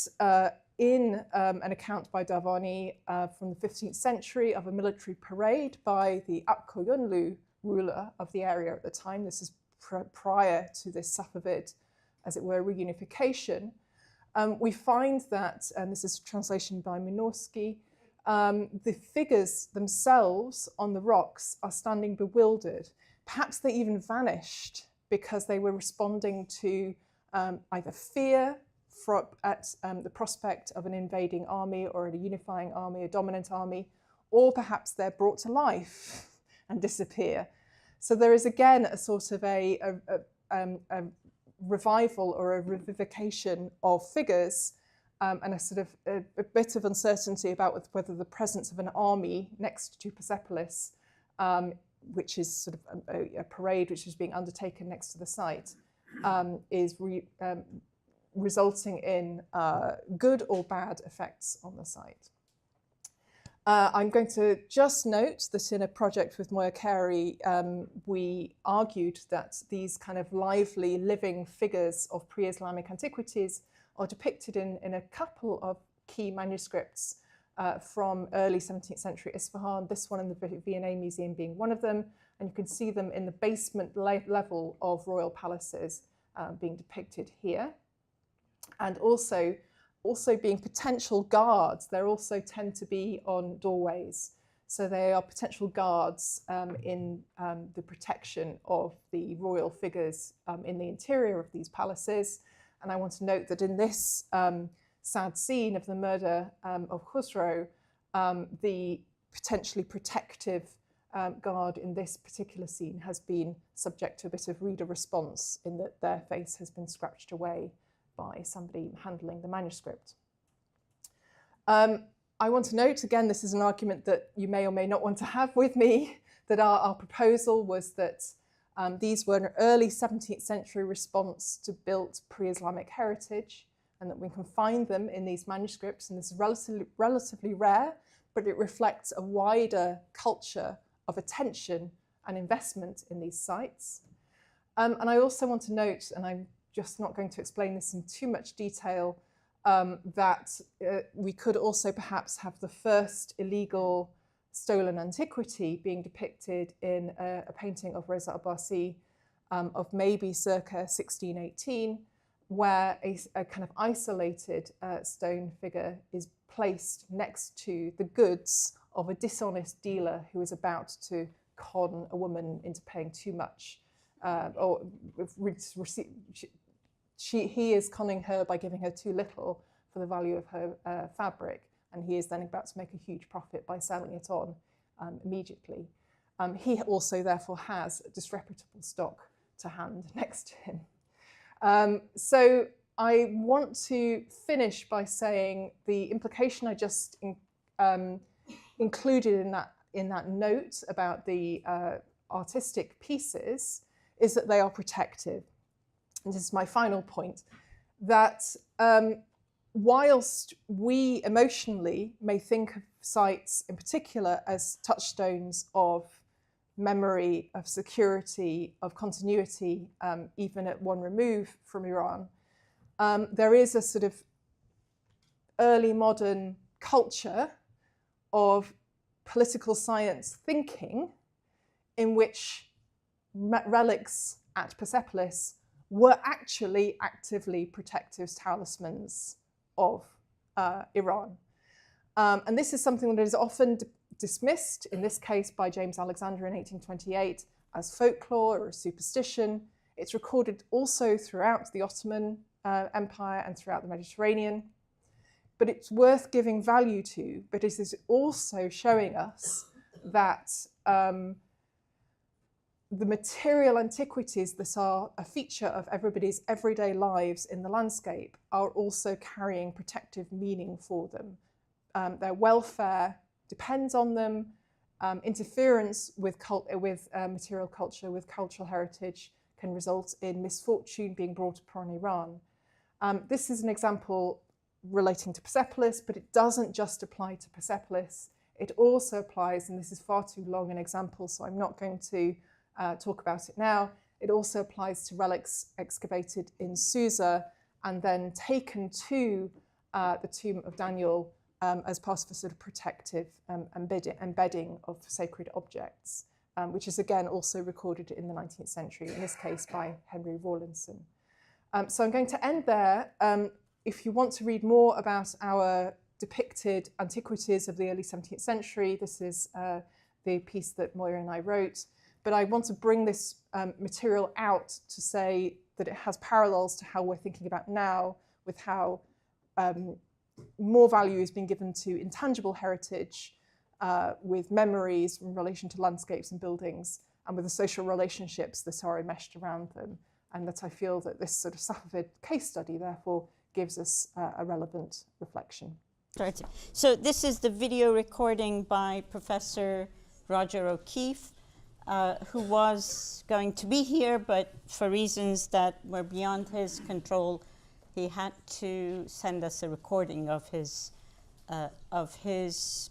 in an account by Davani from the 15th century of a military parade by the Akkoyunlu ruler of the area at the time, this is prior to this Safavid, as it were, reunification, we find that, and this is a translation by Minorski, the figures themselves on the rocks are standing bewildered. Perhaps they even vanished because they were responding to either fear at the prospect of an invading army or a unifying army, a dominant army, or perhaps they're brought to life and disappear. So there is again a sort of a revival or a revivification of figures and a sort of a bit of uncertainty about whether the presence of an army next to Persepolis, which is sort of a parade which is being undertaken next to the site, is resulting in good or bad effects on the site. I'm going to just note that in a project with Moya Carey, we argued that these kind of lively, living figures of pre-Islamic antiquities are depicted in a couple of key manuscripts from early 17th century Isfahan, this one in the V&A Museum being one of them, and you can see them in the basement level of royal palaces being depicted here. And also being potential guards. They also tend to be on doorways. So they are potential guards in the protection of the royal figures in the interior of these palaces. And I want to note that in this sad scene of the murder of Khusro, the potentially protective guard in this particular scene has been subject to a bit of reader response in that their face has been scratched away by somebody handling the manuscript. I want to note, again, this is an argument that you may or may not want to have with me, that our proposal was that these were an early 17th century response to built pre-Islamic heritage, and that we can find them in these manuscripts, and this is relatively rare, but it reflects a wider culture of attention and investment in these sites. And I also want to note, and I'm just not going to explain this in too much detail, that we could also perhaps have the first illegal stolen antiquity being depicted in a painting of Reza Abbasi of maybe circa 1618, where a kind of isolated stone figure is placed next to the goods of a dishonest dealer who is about to con a woman into paying too much, or he is conning her by giving her too little for the value of her fabric, and he is then about to make a huge profit by selling it on immediately. He also therefore has a disreputable stock to hand next to him. So I want to finish by saying the implication I just included in that note about the artistic pieces is that they are protective. And this is my final point, that whilst we emotionally may think of sites in particular as touchstones of memory, of security, of continuity, even at one remove from Iran, there is a sort of early modern culture of political science thinking in which relics at Persepolis were actually actively protective talismans of Iran. And this is something that is often dismissed, in this case by James Alexander in 1828, as folklore or superstition. It's recorded also throughout the Ottoman Empire and throughout the Mediterranean. But it's worth giving value to, but it is also showing us that the material antiquities that are a feature of everybody's everyday lives in the landscape are also carrying protective meaning for them. Their welfare depends on them. Interference with material culture, with cultural heritage, can result in misfortune being brought upon Iran. This is an example relating to Persepolis, but it doesn't just apply to Persepolis. It also applies, and this is far too long an example, so I'm not going to talk about it now. It also applies to relics excavated in Susa and then taken to the tomb of Daniel as part of a sort of protective embedding of sacred objects, which is again also recorded in the 19th century, in this case by Henry Rawlinson. So I'm going to end there. If you want to read more about our depicted antiquities of the early 17th century, this is the piece that Moira and I wrote. But I want to bring this material out to say that it has parallels to how we're thinking about now, with how more value is being given to intangible heritage, with memories in relation to landscapes and buildings, and with the social relationships that are enmeshed around them. And that I feel that this sort of Safavid case study, therefore, gives us a relevant reflection. Right. So this is the video recording by Professor Roger O'Keefe, who was going to be here, but for reasons that were beyond his control, he had to send us a recording of his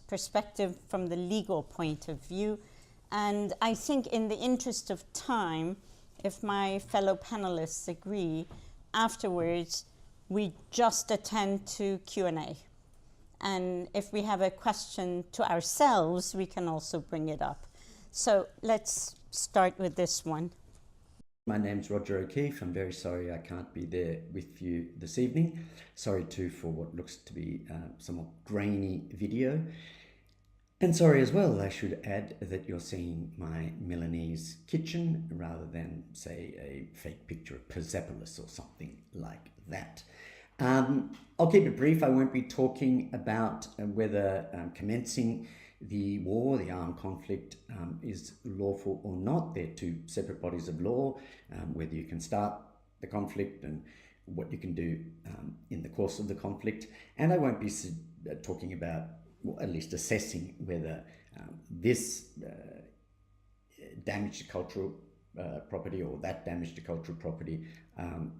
perspective from the legal point of view. And I think in the interest of time, if my fellow panelists agree, afterwards we just attend to Q&A. And if we have a question to ourselves, we can also bring it up. So let's start with this one. My name's Roger O'Keefe. I'm very sorry I can't be there with you this evening. Sorry too for what looks to be somewhat grainy video. And sorry as well, I should add, that you're seeing my Milanese kitchen rather than, say, a fake picture of Persepolis or something like that. I'll keep it brief. I won't be talking about whether commencing the war, the armed conflict, is lawful or not. They're two separate bodies of law, whether you can start the conflict and what you can do in the course of the conflict. And I won't be talking about, or at least assessing whether this damage to cultural property or that damage to cultural property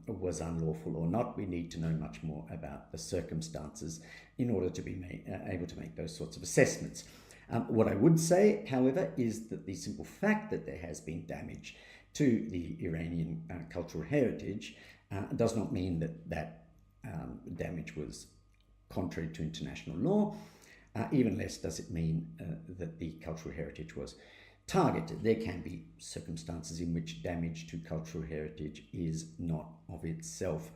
was unlawful or not. We need to know much more about the circumstances in order to be able to make those sorts of assessments. What I would say, however, is that the simple fact that there has been damage to the Iranian cultural heritage does not mean that that damage was contrary to international law. Even less does it mean that the cultural heritage was targeted. There can be circumstances in which damage to cultural heritage is not of itself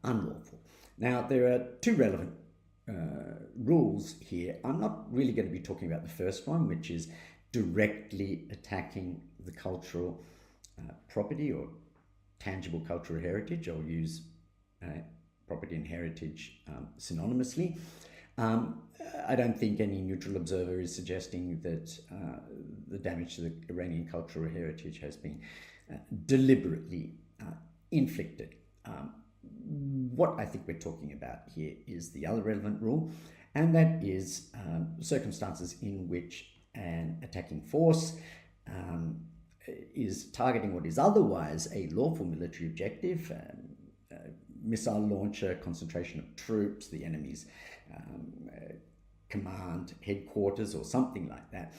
unlawful. Now, there are two relevant rules here. I'm not really going to be talking about the first one, which is directly attacking the cultural property or tangible cultural heritage. I'll use property and heritage synonymously. I don't think any neutral observer is suggesting that the damage to the Iranian cultural heritage has been deliberately inflicted. What I think we're talking about here is the other relevant rule, and that is circumstances in which an attacking force is targeting what is otherwise a lawful military objective, missile launcher, concentration of troops, the enemy's command headquarters or something like that.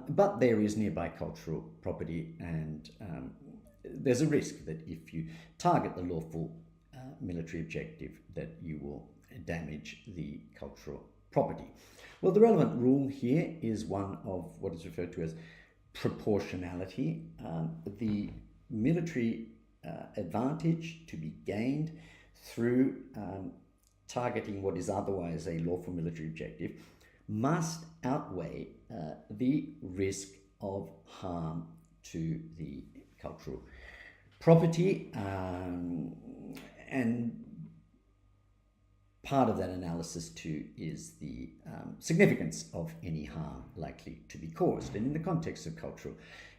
But there is nearby cultural property, and there's a risk that if you target the lawful military objective that you will damage the cultural property. Well, the relevant rule here is one of what is referred to as proportionality. The military advantage to be gained through targeting what is otherwise a lawful military objective must outweigh the risk of harm to the cultural property, and part of that analysis too is the significance of any harm likely to be caused. And in the context of cultural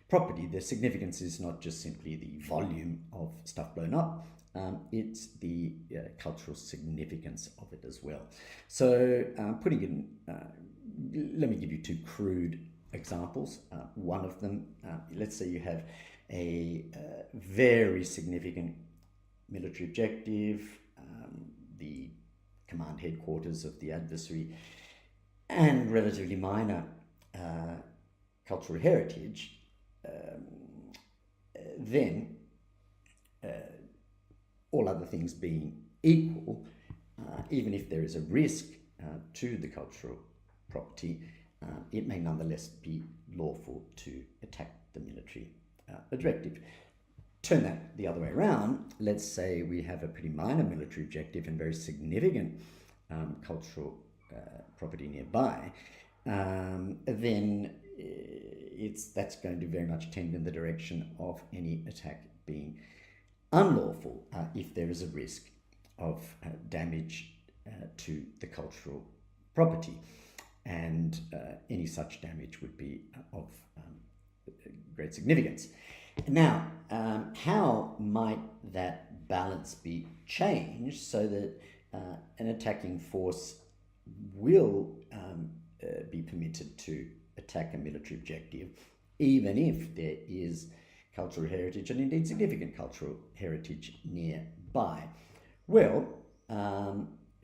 property, the significance is not just simply the volume of stuff blown up, it's the cultural significance of it as well. So putting in, let me give you two crude examples. One of them, let's say you have a very significant military objective, the command headquarters of the adversary, and relatively minor cultural heritage, then all other things being equal, even if there is a risk to the cultural property, it may nonetheless be lawful to attack the military objective. Turn that the other way around. Let's say we have a pretty minor military objective and very significant cultural property nearby, then that's going to very much tend in the direction of any attack being unlawful if there is a risk of damage to the cultural property, and any such damage would be of great significance. Now, how might that balance be changed so that an attacking force will be permitted to attack a military objective, even if there is cultural heritage and indeed significant cultural heritage nearby? Well,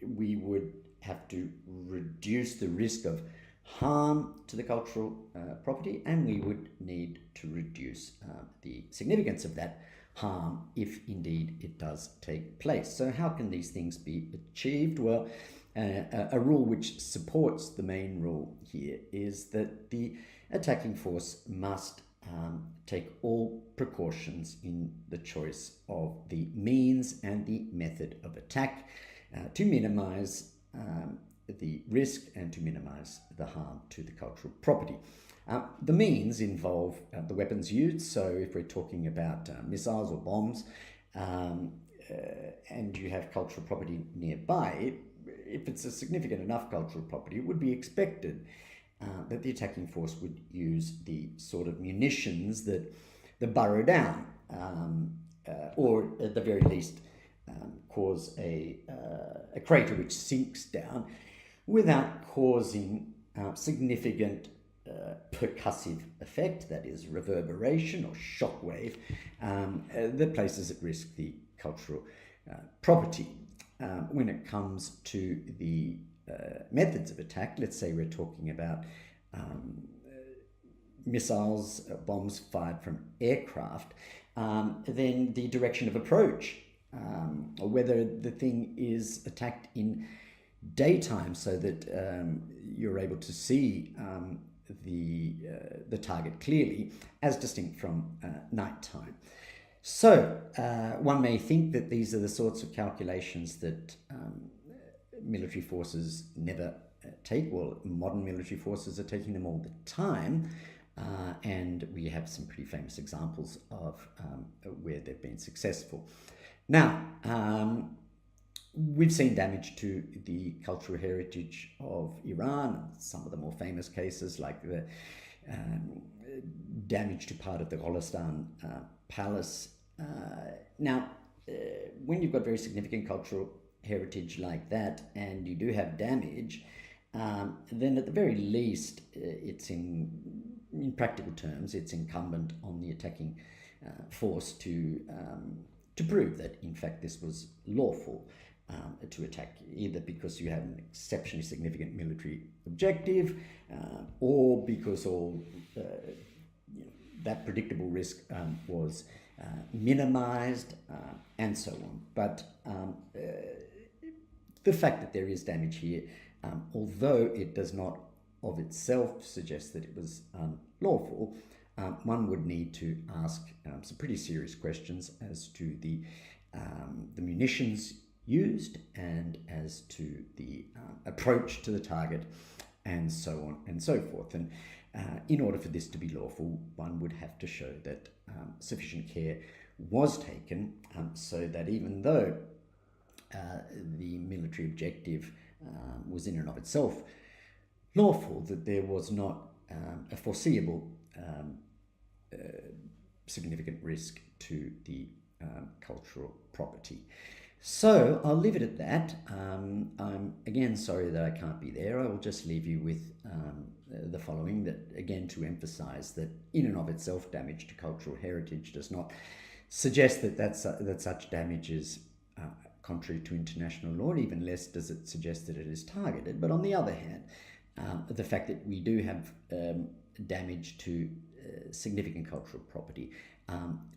we would have to reduce the risk of harm to the cultural property, and we would need to reduce the significance of that harm if indeed it does take place. So how can these things be achieved? Well, a rule which supports the main rule here is that the attacking force must take all precautions in the choice of the means and the method of attack to minimize the risk and to minimize the harm to the cultural property. The means involve the weapons used. So if we're talking about missiles or bombs, and you have cultural property nearby, if it's a significant enough cultural property, it would be expected that the attacking force would use the sort of munitions that burrow down, or at the very least cause a crater which sinks down without causing significant percussive effect, that is reverberation or shockwave, that places at risk the cultural property. When it comes to the methods of attack, let's say we're talking about missiles, bombs fired from aircraft, then the direction of approach, or whether the thing is attacked in daytime so that you're able to see the target clearly, as distinct from nighttime. So one may think that these are the sorts of calculations that military forces never take. Well, modern military forces are taking them all the time, and we have some pretty famous examples of where they've been successful. Now, we've seen damage to the cultural heritage of Iran, some of the more famous cases like the damage to part of the Golestan palace. Now, when you've got very significant cultural heritage like that and you do have damage, then at the very least, it's in practical terms, it's incumbent on the attacking force to prove that, in fact, this was lawful to attack, either because you have an exceptionally significant military objective, or because all that predictable risk was minimized, and so on. But the fact that there is damage here, although it does not of itself suggest that it was unlawful, one would need to ask some pretty serious questions as to the munitions used and as to the approach to the target, and so on and so forth. And in order for this to be lawful, one would have to show that sufficient care was taken, so that even though the military objective was in and of itself lawful, that there was not a foreseeable significant risk to the cultural property. So I'll leave it at that. I'm again sorry that I can't be there. I will just leave you with the following, that again, to emphasize that in and of itself damage to cultural heritage does not suggest that such damage is contrary to international law, and even less does it suggest that it is targeted. But on the other hand, the fact that we do have damage to significant cultural property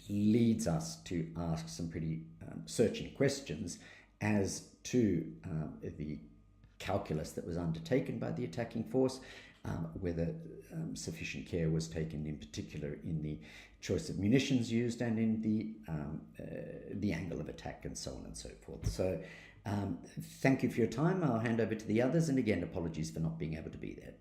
leads us to ask some pretty searching questions as to the calculus that was undertaken by the attacking force, whether sufficient care was taken, in particular in the choice of munitions used and in the angle of attack, and so on and so forth. So thank you for your time. I'll hand over to the others, and again, apologies for not being able to be there.